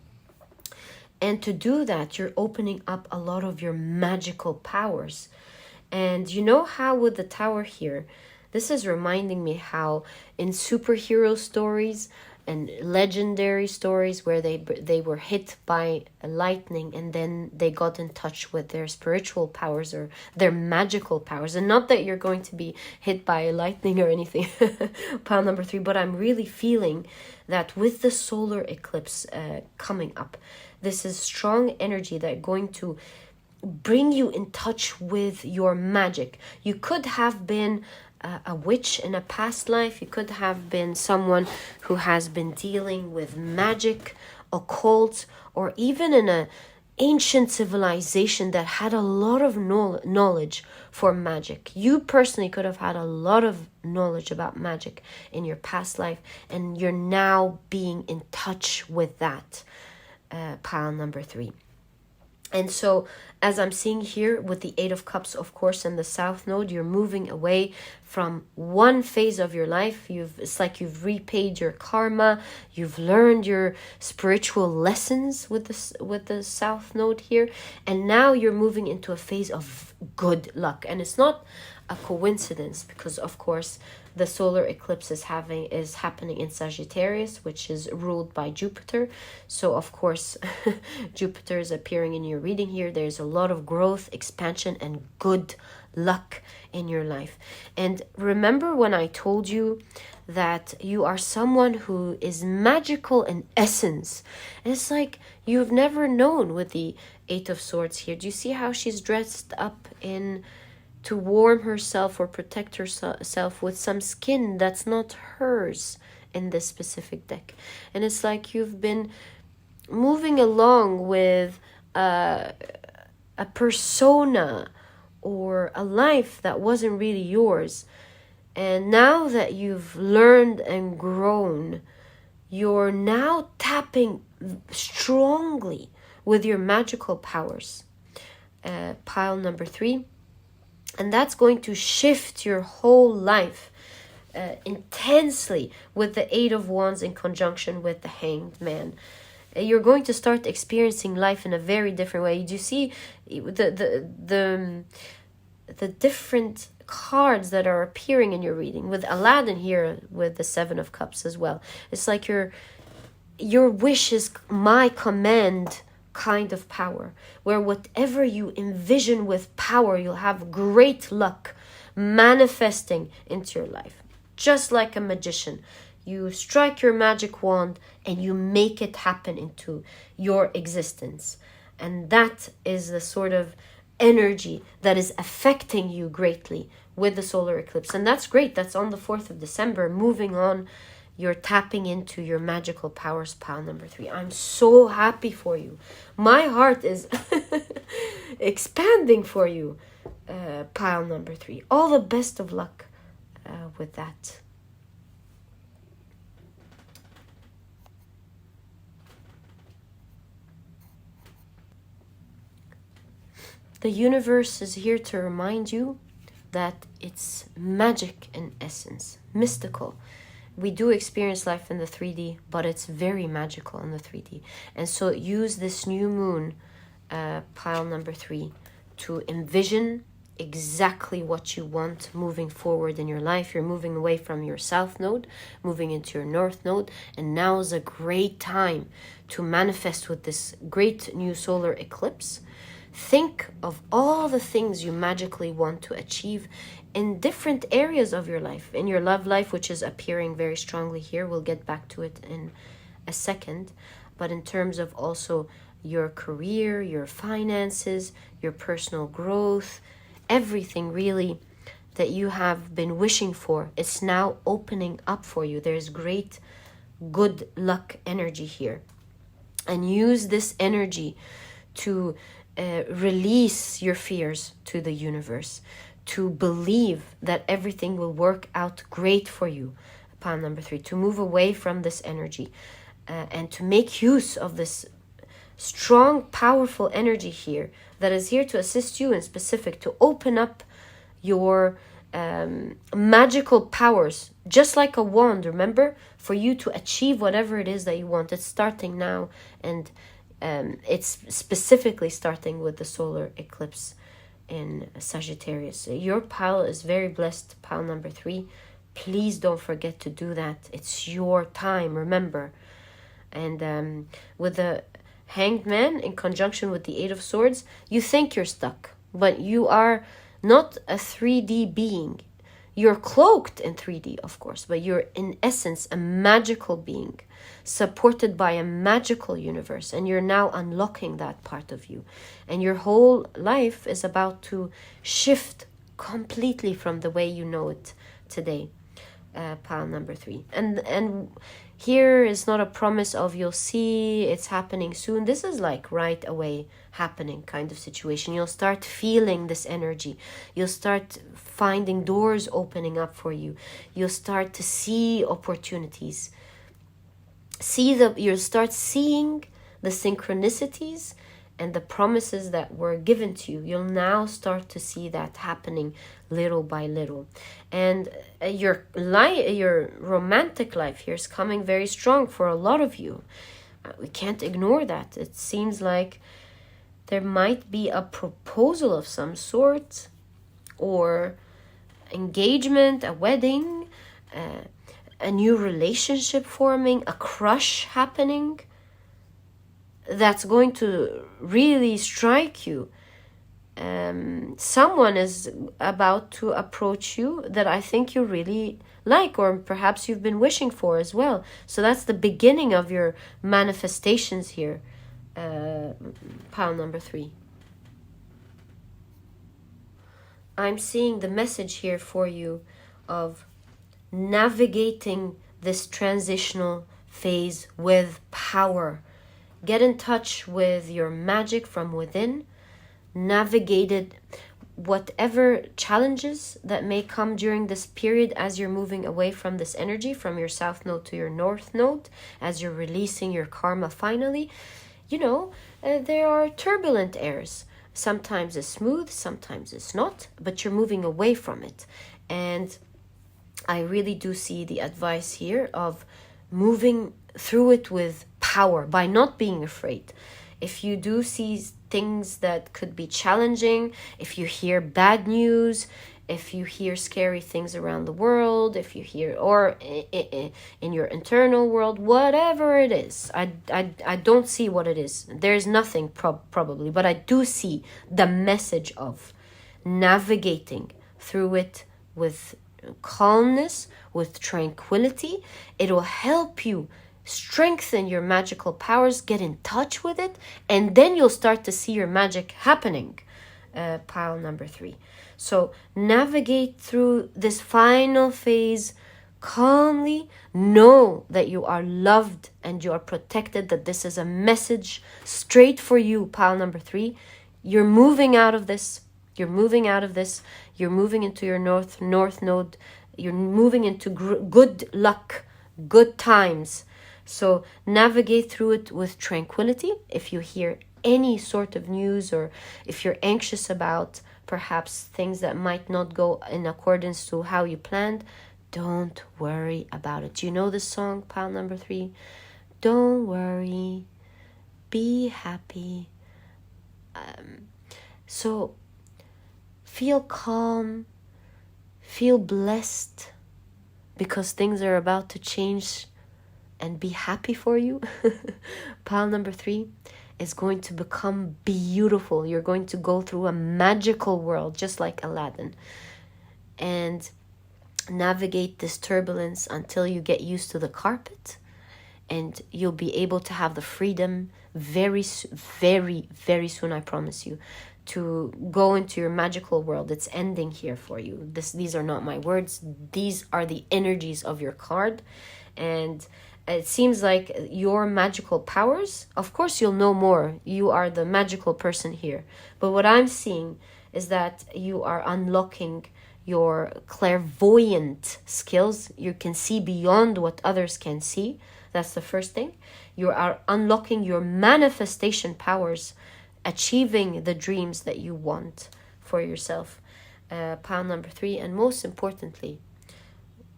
S1: And to do that, you're opening up a lot of your magical powers. And you know how with the Tower here, this is reminding me how in superhero stories and legendary stories where they were hit by lightning and then they got in touch with their spiritual powers or their magical powers. And not that you're going to be hit by lightning or anything, pile number 3, but I'm really feeling that with the solar eclipse coming up, this is strong energy that going to bring you in touch with your magic. You could have been a witch in a past life. You could have been someone who has been dealing with magic, occult, or even in an ancient civilization that had a lot of knowledge for magic. You personally could have had a lot of knowledge about magic in your past life, and you're now being in touch with that, pile number 3. And so, as I'm seeing here with the Eight of Cups, of course, in the South Node, you're moving away from one phase of your life. It's like you've repaid your karma. You've learned your spiritual lessons with the South Node here. And now you're moving into a phase of good luck. And it's not a coincidence because, of course, the solar eclipse is happening in Sagittarius, which is ruled by Jupiter. So of course Jupiter is appearing in your reading here. There's a lot of growth, expansion, and good luck in your life. And remember when I told you that you are someone who is magical in essence? And it's like you've never known with the Eight of Swords here. Do you see how she's dressed up in to warm herself or protect herself with some skin that's not hers in this specific deck? And it's like you've been moving along with a persona or a life that wasn't really yours. And now that you've learned and grown, you're now tapping strongly with your magical powers. Pile number 3. And that's going to shift your whole life intensely with the Eight of Wands in conjunction with the Hanged Man. You're going to start experiencing life in a very different way. Do you see the different cards that are appearing in your reading? With Aladdin here with the Seven of Cups as well. It's like your wish is my command kind of power, where whatever you envision with power, you'll have great luck manifesting into your life. Just like a magician, you strike your magic wand and you make it happen into your existence. And that is the sort of energy that is affecting you greatly with the solar eclipse. And that's great. That's on the 4th of December. Moving on, you're tapping into your magical powers, pile number 3. I'm so happy for you. My heart is expanding for you, pile number 3. All the best of luck with that. The universe is here to remind you that it's magic in essence, mystical. We do experience life in the 3D, but it's very magical in the 3D. And so use this new moon, pile number 3, to envision exactly what you want moving forward in your life. You're moving away from your south node, moving into your north node, and now is a great time to manifest with this great new solar eclipse. Think of all the things you magically want to achieve in different areas of your life. In your love life, which is appearing very strongly here, we'll get back to it in a second, but in terms of also your career, your finances, your personal growth, everything really that you have been wishing for, it's now opening up for you. There's great good luck energy here. And use this energy to release your fears to the universe, to believe that everything will work out great for you. Pile number 3, to move away from this energy and to make use of this strong, powerful energy here that is here to assist you in specific, to open up your magical powers, just like a wand, remember, for you to achieve whatever it is that you want. It's starting now, and it's specifically starting with the solar eclipse in Sagittarius. Your pile is very blessed, pile number 3. Please don't forget to do that. It's your time, remember. And with the Hanged Man in conjunction with the 8 of Swords, you think you're stuck, but you are not a 3D being. You're cloaked in 3D, of course, but you're in essence a magical being, supported by a magical universe, and you're now unlocking that part of you. And your whole life is about to shift completely from the way you know it today, pile number 3. And here is not a promise of you'll see it's happening soon. This is like right away happening kind of situation. You'll start feeling this energy. You'll start finding doors opening up for you. You'll start to see opportunities. You'll start seeing the synchronicities and the promises that were given to you. You'll now start to see that happening little by little. And your romantic life here is coming very strong for a lot of you. We can't ignore that. It seems like there might be a proposal of some sort, or engagement, a wedding, a new relationship forming, a crush happening that's going to really strike you. Someone is about to approach you that I think you really like, or perhaps you've been wishing for as well. So that's the beginning of your manifestations here, pile number 3. I'm seeing the message here for you of navigating this transitional phase with power. Get in touch with your magic from within. Navigated whatever challenges that may come during this period as you're moving away from this energy, from your south node to your north node, as you're releasing your karma finally. There are turbulent airs. Sometimes it's smooth, sometimes it's not, but you're moving away from it. And I really do see the advice here of moving through it with power by not being afraid. If you do see things that could be challenging, if you hear bad news, if you hear scary things around the world, if you hear, or in your internal world, whatever it is, I don't see what it is. There's nothing probably, but I do see the message of navigating through it with calmness, with tranquility. It will help you strengthen your magical powers, get in touch with it, and then you'll start to see your magic happening, pile number 3. So navigate through this final phase calmly. Know that you are loved and you are protected, that this is a message straight for you, pile number 3. You're moving out of this. You're moving out of this. You're moving into your north node. You're moving into good luck, good times. So navigate through it with tranquility. If you hear any sort of news, or if you're anxious about perhaps things that might not go in accordance to how you planned, don't worry about it. Do you know this song, pile number 3? Don't worry, be happy. So feel calm, feel blessed, because things are about to change, and be happy for you. Pile number 3 is going to become beautiful. You're going to go through a magical world, just like Aladdin, and navigate this turbulence until you get used to the carpet, and you'll be able to have the freedom very, very soon, I promise you, to go into your magical world. It's ending here for you. These are not my words. These are the energies of your card. And it seems like your magical powers, of course you'll know more. You are the magical person here. But what I'm seeing is that you are unlocking your clairvoyant skills. You can see beyond what others can see. That's the first thing. You are unlocking your manifestation powers, achieving the dreams that you want for yourself. Pile number 3. And most importantly,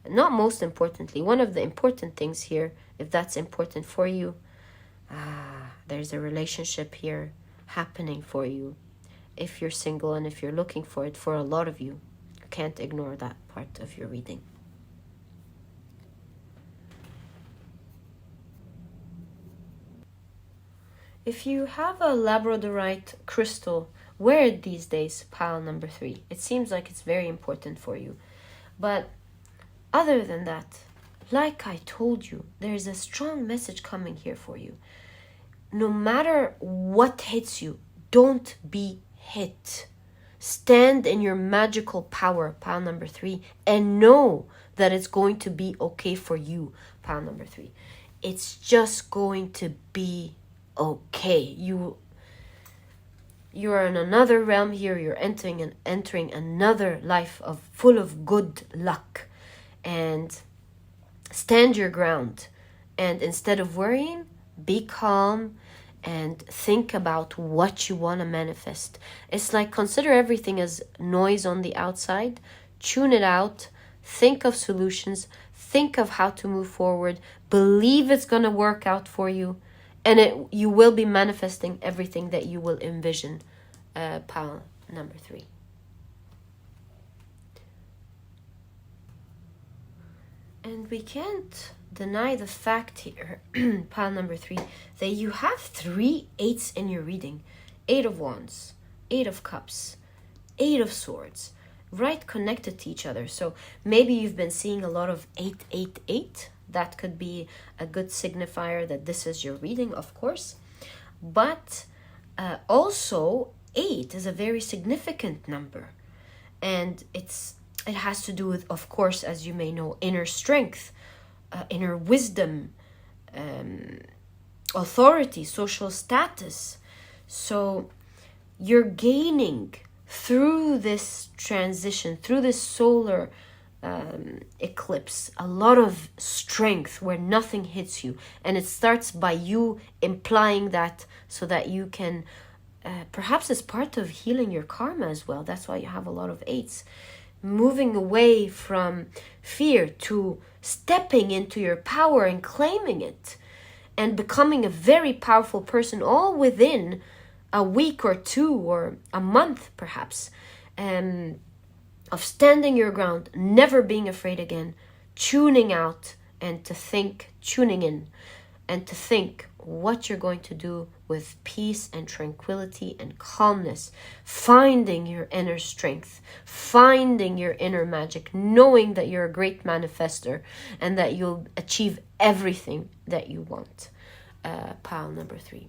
S1: not most importantly, one of the important things here, if that's important for you, there's a relationship here happening for you. If you're single and if you're looking for it, for a lot of you, you can't ignore that part of your reading. If you have a Labradorite crystal, wear it these days, pile number 3. It seems like it's very important for you. But other than that, like I told you, there's a strong message coming here for you. No matter what hits you, don't be hit. Stand in your magical power, pile number 3, and know that it's going to be okay for you, pile number 3. It's just going to be okay. You're in another realm here. You're entering another life full of good luck. And stand your ground. And instead of worrying, be calm and think about what you want to manifest. It's like, consider everything as noise on the outside. Tune it out. Think of solutions. Think of how to move forward. Believe it's going to work out for you. And you will be manifesting everything that you will envision. Pile number 3. And we can't deny the fact here, pile number 3, that you have 3 8s in your reading. 8 of Wands, 8 of Cups, 8 of Swords, right connected to each other. So maybe you've been seeing a lot of 8, 8, 8. That could be a good signifier that this is your reading, of course. But also, 8 is a very significant number. And it has to do with, of course, as you may know, inner strength, inner wisdom, authority, social status. So you're gaining through this transition, through this solar eclipse, a lot of strength where nothing hits you. And it starts by you implying that, so that you can, perhaps as part of healing your karma as well. That's why you have a lot of 8s. Moving away from fear to stepping into your power and claiming it, and becoming a very powerful person, all within a week or 2 or a month perhaps, of standing your ground, never being afraid again, tuning out and to think, tuning in and to think what you're going to do with peace and tranquility and calmness, finding your inner strength, finding your inner magic, knowing that you're a great manifester and that you'll achieve everything that you want. Pile number 3.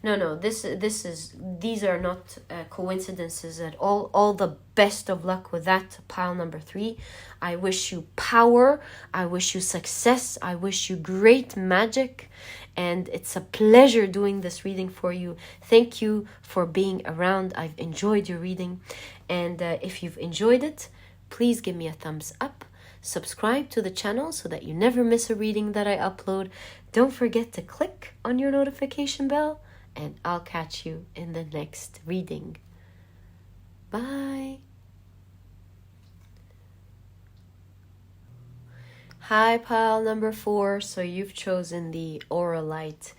S1: No, these are not coincidences at all. All the best of luck with that, pile number 3. I wish you power. I wish you success. I wish you great magic. And it's a pleasure doing this reading for you. Thank you for being around. I've enjoyed your reading. And if you've enjoyed it, please give me a thumbs up. Subscribe to the channel so that you never miss a reading that I upload. Don't forget to click on your notification bell. and I'll catch you in the next reading. Bye. Hi, pile number 4. So you've chosen the Auralite,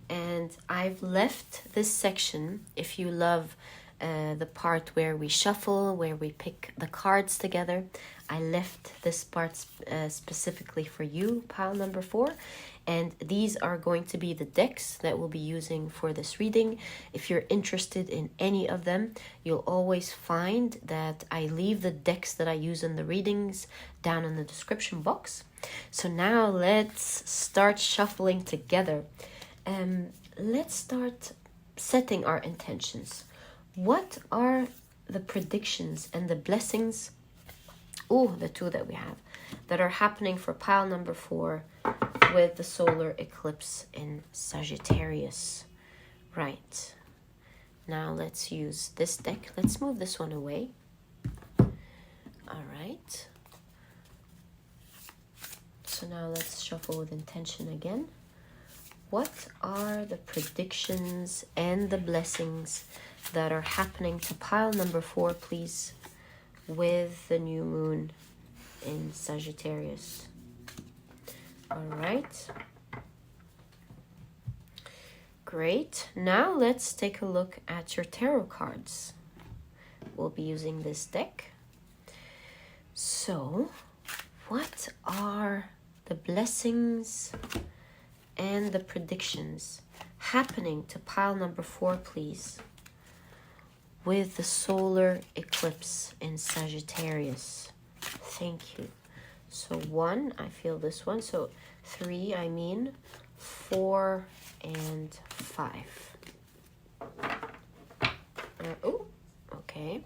S1: and I've left this section, if you love the part where we shuffle, where we pick the cards together, I left this part specifically for you, pile number 4. And these are going to be the decks that we'll be using for this reading. If you're interested in any of them, you'll always find that I leave the decks that I use in the readings down in the description box. So now let's start shuffling together. Let's start setting our intentions. What are the predictions and the blessings, the two that we have, that are happening for pile number 4 with the solar eclipse in Sagittarius? Right. Now let's use this deck. Let's move this one away. All right. So now let's shuffle with intention again. What are the predictions and the blessings that are happening to pile number 4, please, with the new moon in Sagittarius? All right. Great. Now let's take a look at your tarot cards. We'll be using this deck. So, what are the blessings and the predictions happening to pile number 4, please, with the solar eclipse in Sagittarius? Thank you. So 1, I feel this one. So 3, 4 and 5. Okay.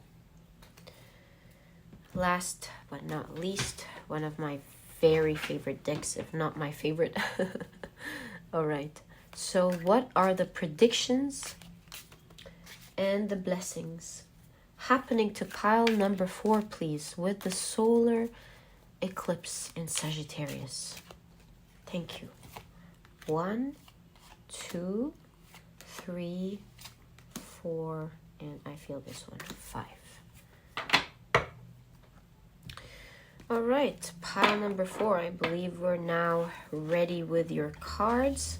S1: Last but not least, one of my very favorite decks, if not my favorite. All right. So what are the predictions and the blessings happening to pile number 4, please, with the solar eclipse in Sagittarius? Thank you. 1, 2, 3, 4, and I feel this one, 5. All right, pile number 4. I believe we're now ready with your cards,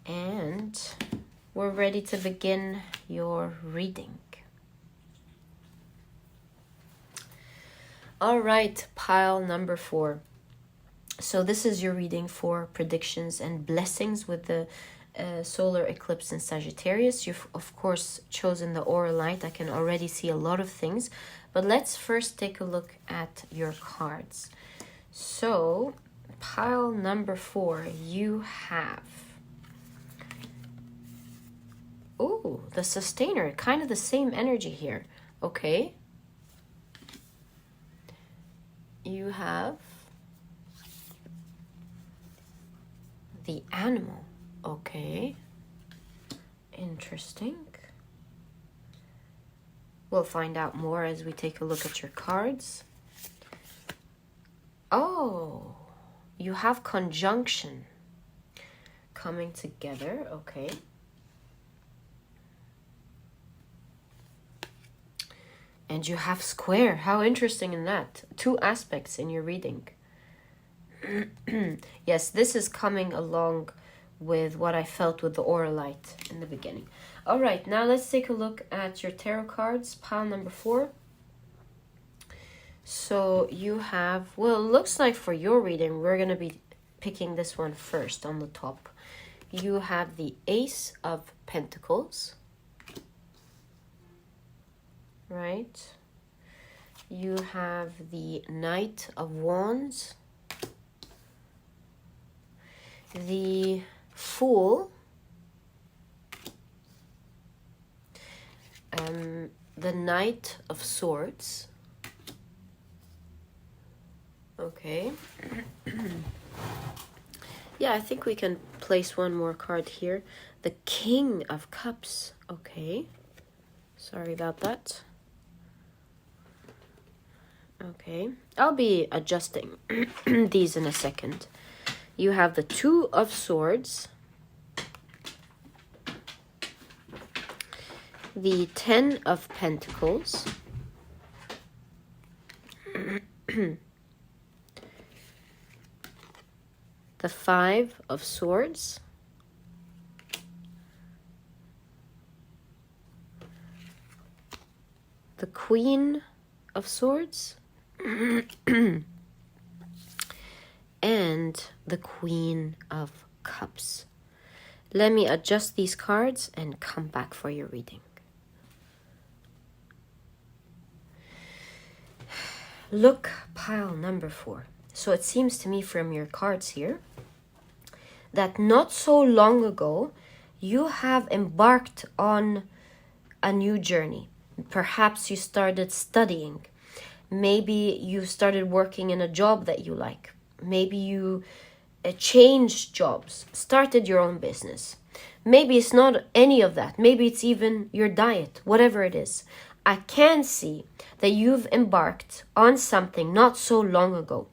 S1: and we're ready to begin your reading. All right, pile number 4. So this is your reading for predictions and blessings with the solar eclipse in Sagittarius. You've, of course, chosen the Auralite. I can already see a lot of things. But let's first take a look at your cards. So, pile number 4, you have... the Sustainer. Kind of the same energy here. Okay. You have the Animal. Okay. Interesting. We'll find out more as we take a look at your cards. Oh, you have Conjunction coming together. Okay. And you have Square. How interesting in that. 2 aspects in your reading. Yes, this is coming along with what I felt with the Auralite in the beginning. All right, now let's take a look at your tarot cards, pile number 4. So you have, well, it looks like for your reading, we're going to be picking this one first on the top. You have the Ace of Pentacles, right? You have the Knight of Wands, the Fool, the Knight of Swords. Okay. Yeah, I think we can place one more card here. The King of Cups. Okay. Sorry about that. Okay. I'll be adjusting these in a second. You have the Two of Swords. the Ten of Pentacles, the Five of Swords, the Queen of Swords, and the Queen of Cups. Let me adjust these cards and come back for your reading. Look, pile number 4. So it seems to me from your cards here that not so long ago you have embarked on a new journey. Perhaps you started studying. Maybe you started working in a job that you like. Maybe you changed jobs, started your own business. Maybe it's not any of that. Maybe it's even your diet, whatever it is. I can see that you've embarked on something not so long ago.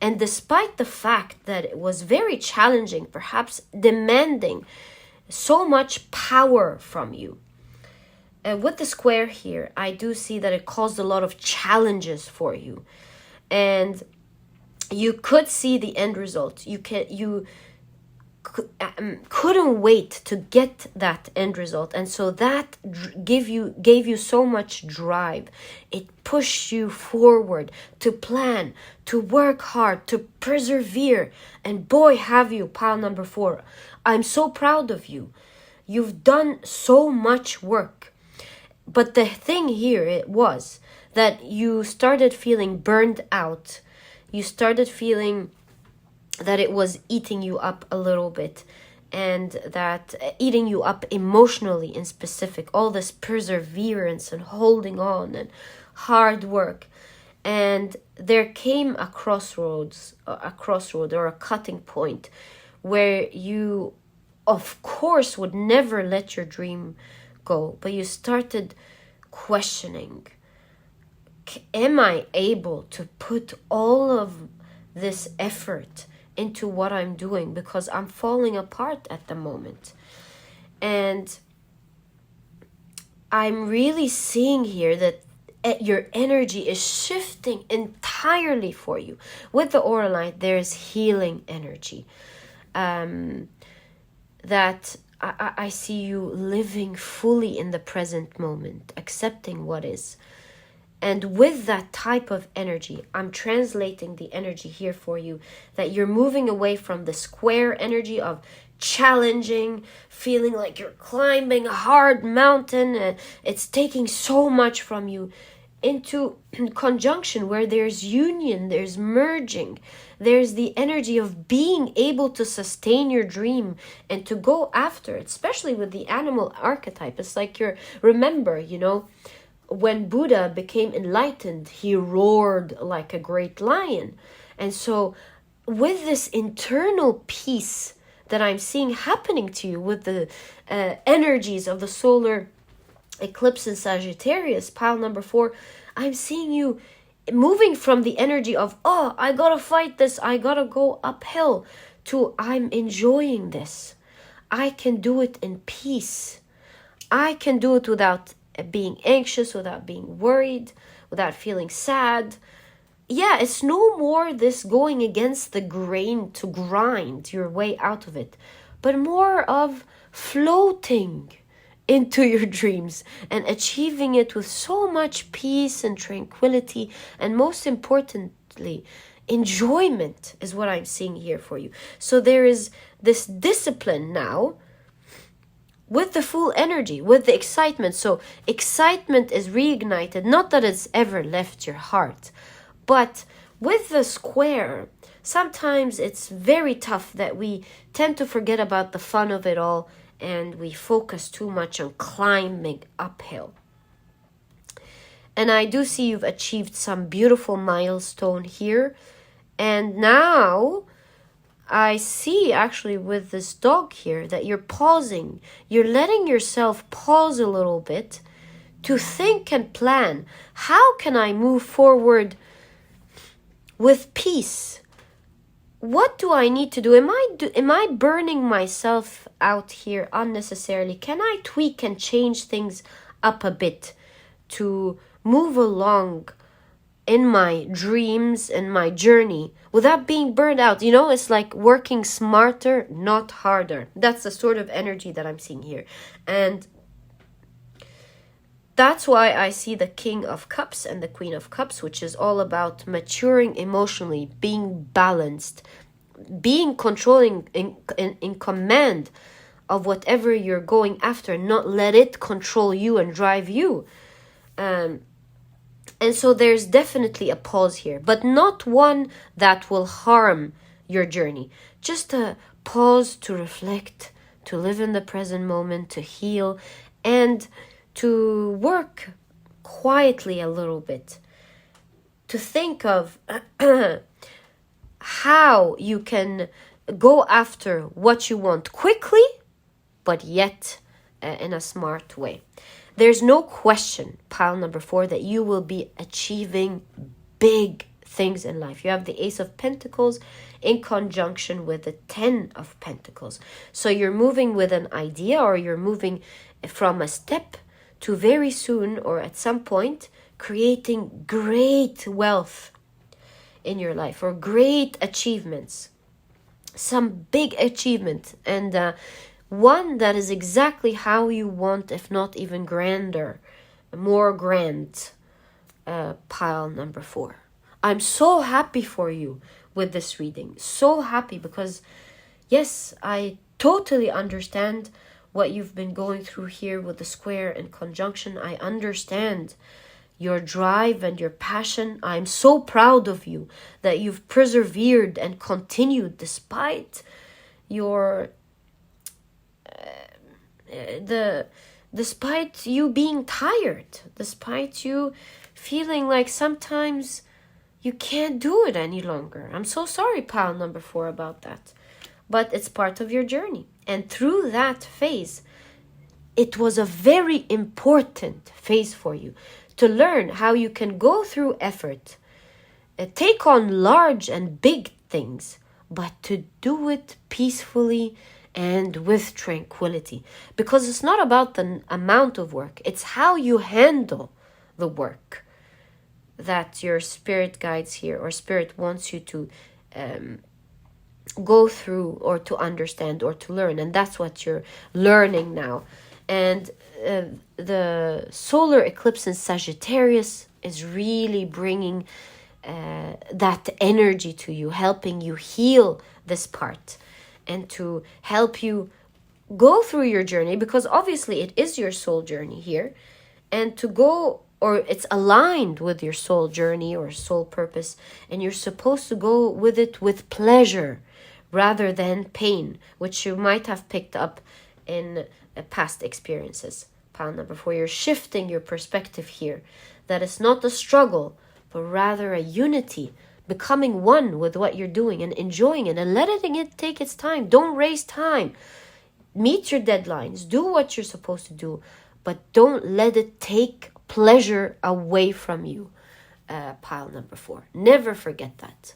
S1: And despite the fact that it was very challenging, perhaps demanding so much power from you, with the square here, I do see that it caused a lot of challenges for you. And you could see the end result. You couldn't wait to get that end result, and so that gave you so much drive. It pushed you forward to plan, to work hard, to persevere, and boy, have you, pile number 4. I'm so proud of you. You've done so much work. But the thing here, it was that you started feeling burned out. You started feeling that it was eating you up a little bit, and that eating you up emotionally in specific, all this perseverance and holding on and hard work. And there came a crossroad or a cutting point where you, of course, would never let your dream go, but you started questioning, am I able to put all of this effort into what I'm doing, because I'm falling apart at the moment. And I'm really seeing here that your energy is shifting entirely for you. With the Auralite, there's healing energy. That I see you living fully in the present moment, accepting what is. And with that type of energy, I'm translating the energy here for you, that you're moving away from the square energy of challenging, feeling like you're climbing a hard mountain and it's taking so much from you, into conjunction where there's union, there's merging, there's the energy of being able to sustain your dream and to go after it, especially with the animal archetype. It's like remember, when Buddha became enlightened, he roared like a great lion. And so with this internal peace that I'm seeing happening to you with the energies of the solar eclipse in Sagittarius, pile number 4, I'm seeing you moving from the energy of, oh, I gotta fight this, I gotta go uphill, to I'm enjoying this. I can do it in peace. I can do it without being anxious, without being worried, without feeling sad. Yeah, it's no more this going against the grain to grind your way out of it, but more of floating into your dreams and achieving it with so much peace and tranquility, and most importantly, enjoyment is what I'm seeing here for you. So there is this discipline now with the full energy, with the excitement. So excitement is reignited, not that it's ever left your heart, but with the square, sometimes it's very tough that we tend to forget about the fun of it all, and we focus too much on climbing uphill. And I do see you've achieved some beautiful milestone here. And now I see actually with this dog here that you're pausing. You're letting yourself pause a little bit to think and plan. How can I move forward with peace? What do I need to do? Am I burning myself out here unnecessarily? Can I tweak and change things up a bit, to move along in my dreams and my journey without being burned out. You know, it's like working smarter, not harder. That's the sort of energy that I'm seeing here. And that's why I see the King of Cups and the Queen of Cups, which is all about maturing emotionally, being balanced, being controlling, in command of whatever you're going after, not let it control you and drive you. And so there's definitely a pause here, but not one that will harm your journey. Just a pause to reflect, to live in the present moment, to heal, and to work quietly a little bit. To think of how you can go after what you want quickly, but yet in a smart way. There's no question, pile number 4, that you will be achieving big things in life. You have the Ace of Pentacles in conjunction with the 10 of Pentacles. So you're moving with an idea, or you're moving from a step to very soon, or at some point, creating great wealth in your life, or great achievements. Some big achievement, and one that is exactly how you want, if not even grander, more grand, pile number 4. I'm so happy for you with this reading. So happy, because yes, I totally understand what you've been going through here with the square and conjunction. I understand your drive and your passion. I'm so proud of you that you've persevered and continued despite your despite you being tired, despite you feeling like sometimes you can't do it any longer. I'm so sorry, pile number 4, about that. But it's part of your journey. And through that phase, it was a very important phase for you to learn how you can go through effort, take on large and big things, but to do it peacefully and with tranquility. Because it's not about the amount of work, it's how you handle the work that your spirit guides here, or spirit wants you to go through, or to understand, or to learn. And that's what you're learning now. And the solar eclipse in Sagittarius is really bringing that energy to you, helping you heal this part, and to help you go through your journey, because obviously it is your soul journey here, and to go, or it's aligned with your soul journey or soul purpose, and you're supposed to go with it with pleasure rather than pain, which you might have picked up in past experiences. Pile number 4, you're shifting your perspective here, that it's not a struggle, but rather a unity, becoming one with what you're doing and enjoying it and letting it take its time. Don't waste time. Meet your deadlines. Do what you're supposed to do, but don't let it take pleasure away from you. Pile number 4. Never forget that.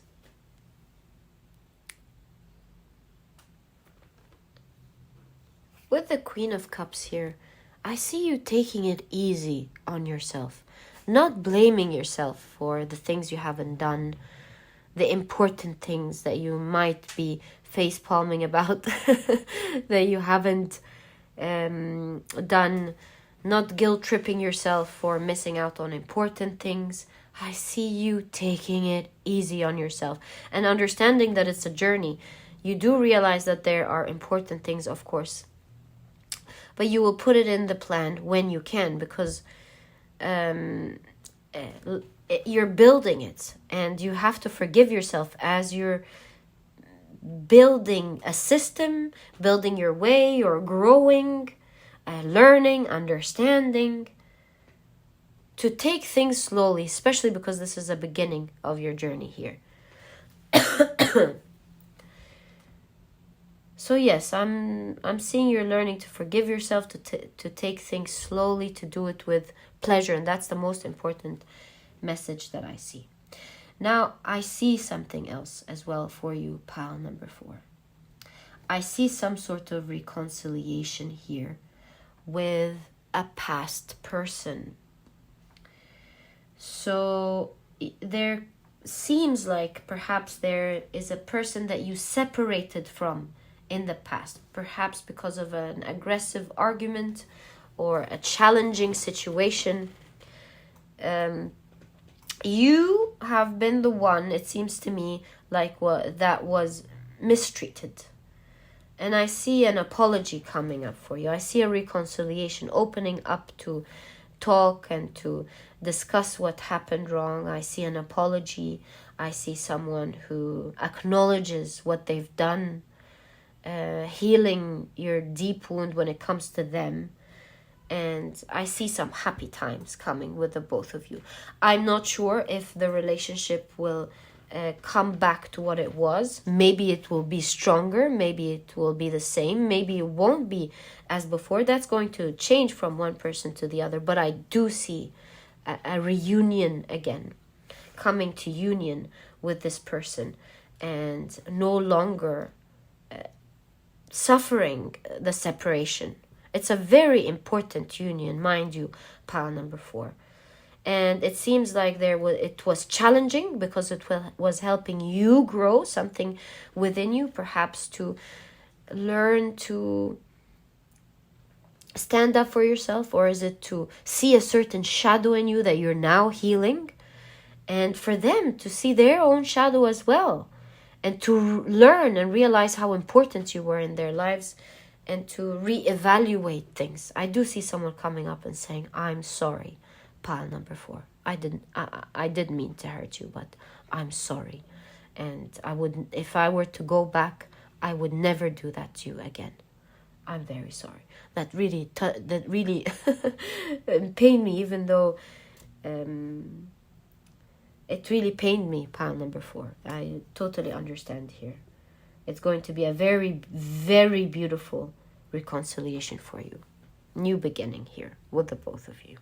S1: With the Queen of Cups here, I see you taking it easy on yourself, not blaming yourself for the things you haven't done, the important things that you might be face palming about that you haven't done, not guilt tripping yourself for missing out on important things. I see you taking it easy on yourself and understanding that it's a journey. You do realize that there are important things, of course, but you will put it in the plan when you can, because you're building it, and you have to forgive yourself as you're building a system, building your way, or growing, learning, understanding, to take things slowly, especially because this is a beginning of your journey here. So yes, I'm seeing you're learning to forgive yourself, to take things slowly, to do it with pleasure, and that's the most important message that I see. Now, I see something else as well for you, pile number 4. I see some sort of reconciliation here with a past person. So there seems like perhaps there is a person that you separated from in the past, perhaps because of an aggressive argument or a challenging situation. You have been the one, it seems to me, like that was mistreated. And I see an apology coming up for you. I see a reconciliation, opening up to talk and to discuss what happened wrong. I see an apology. I see someone who acknowledges what they've done, healing your deep wound when it comes to them. And I see some happy times coming with the both of you. I'm not sure if the relationship will come back to what it was. Maybe it will be stronger. Maybe it will be the same. Maybe it won't be as before. That's going to change from one person to the other. But I do see a reunion again, coming to union with this person, and no longer suffering the separation. It's a very important union, mind you, pile number 4. And it seems like it was challenging because it was helping you grow something within you, perhaps to learn to stand up for yourself, or is it to see a certain shadow in you that you're now healing, and for them to see their own shadow as well, and to learn and realize how important you were in their lives, and to reevaluate things. I do see someone coming up and saying, I'm sorry, pile number 4. I didn't mean to hurt you, but I'm sorry. And I wouldn't, if I were to go back, I would never do that to you again. I'm very sorry. That really pained me, even though it really pained me, pile number 4. I totally understand here. It's going to be a very, very beautiful reconciliation for you. New beginning here with the both of you.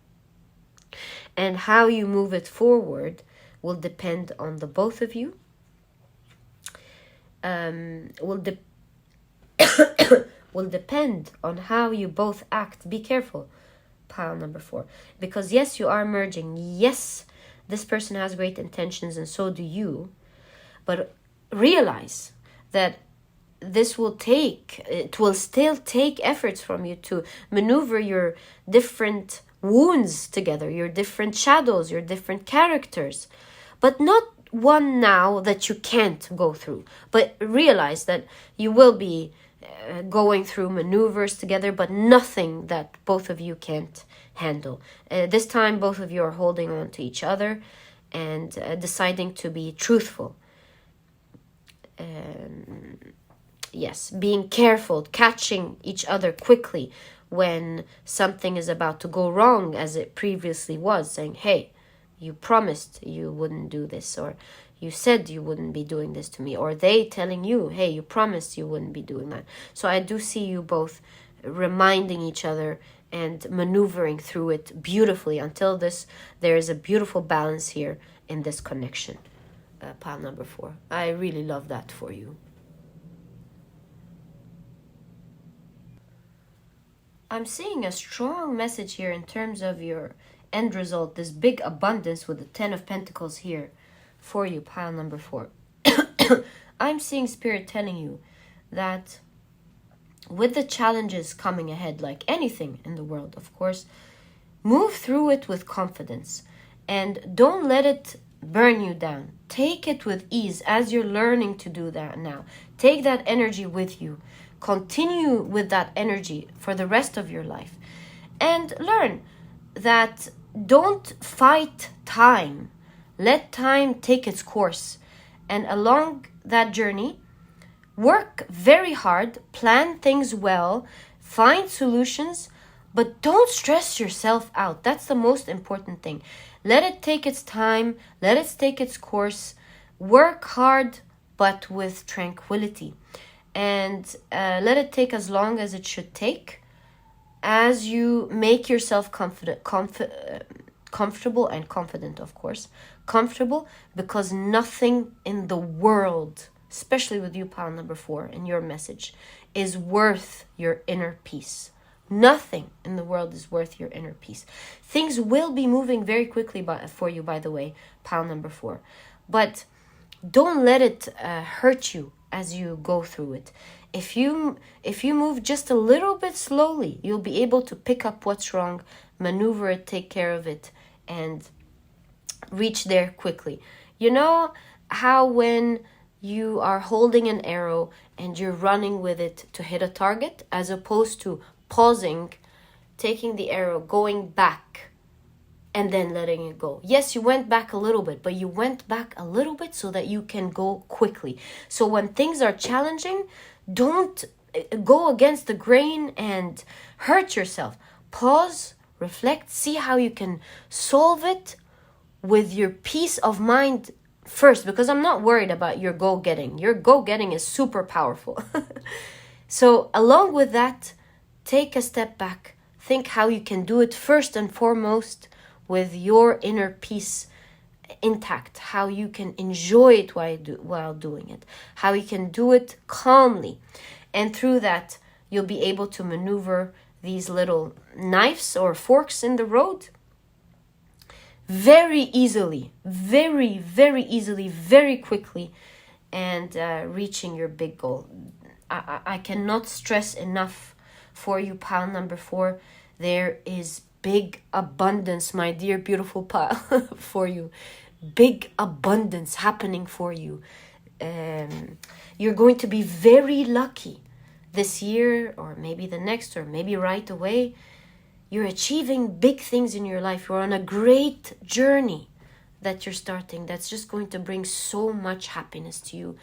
S1: And how you move it forward will depend on the both of you. Will depend on how you both act. Be careful, pile number 4. Because yes, you are merging. Yes, this person has great intentions and so do you. But realize that it will still take efforts from you to maneuver your different wounds together, your different shadows, your different characters. But not one now that you can't go through. But realize that you will be going through maneuvers together, but nothing that both of you can't handle. This time, both of you are holding on to each other and deciding to be truthful. Yes, being careful, catching each other quickly when something is about to go wrong, as it previously was, saying, hey, you promised you wouldn't do this, or you said you wouldn't be doing this to me, or they telling you, hey, you promised you wouldn't be doing that. So I do see you both reminding each other and maneuvering through it beautifully until there is a beautiful balance here in this connection. Pile number 4. I really love that for you. I'm seeing a strong message here in terms of your end result, this big abundance with the 10 of Pentacles here for you, pile number 4. I'm seeing Spirit telling you that with the challenges coming ahead, like anything in the world, of course, move through it with confidence and don't let it burn you down. Take it with ease as you're learning to do that now. Take that energy with you. Continue with that energy for the rest of your life. And learn that don't fight time. Let time take its course. And along that journey, work very hard, plan things well, find solutions, but don't stress yourself out. That's the most important thing. Let it take its time, let it take its course. Work hard, but with tranquility. And let it take as long as it should take, as you make yourself comfortable and confident, of course. Comfortable, because nothing in the world, especially with you, pile number 4, in your message, is worth your inner peace. Nothing in the world is worth your inner peace. Things will be moving very quickly for you, by the way, pile number 4. But don't let it hurt you as you go through it. If you move just a little bit slowly, you'll be able to pick up what's wrong, maneuver it, take care of it, and reach there quickly. You know how when you are holding an arrow and you're running with it to hit a target, as opposed to pausing, taking the arrow, going back, and then letting it go. Yes, you went back a little bit, but you went back a little bit so that you can go quickly. So when things are challenging, don't go against the grain and hurt yourself. Pause, reflect, see how you can solve it with your peace of mind first, because I'm not worried about your go-getting. Your go-getting is super powerful. So along with that, take a step back. Think how you can do it first and foremost with your inner peace intact. How you can enjoy it while doing it. How you can do it calmly. And through that, you'll be able to maneuver these little knives or forks in the road very easily, very, very easily, very quickly, and reaching your big goal. I cannot stress enough for you, pile number 4. There is big abundance, my dear beautiful pile, for you. Big abundance happening for you. You're going to be very lucky this year, or maybe the next, or maybe right away. You're achieving big things in your life. You're on a great journey that you're starting that's just going to bring so much happiness to you,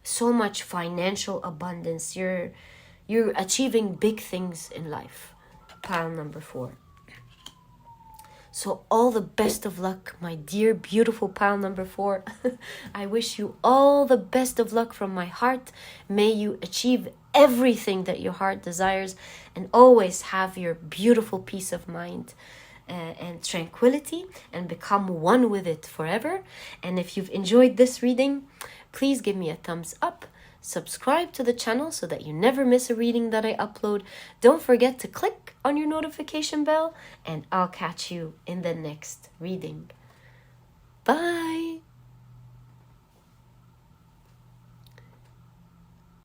S1: so much financial abundance. You're achieving big things in life, pile number 4. So all the best of luck, my dear beautiful pile number 4. I wish you all the best of luck from my heart. May you achieve everything that your heart desires, and always have your beautiful peace of mind and tranquility, and become one with it forever. And if you've enjoyed this reading, please give me a thumbs up. Subscribe to the channel so that you never miss a reading that I upload. Don't forget to click on your notification bell, and I'll catch you in the next reading.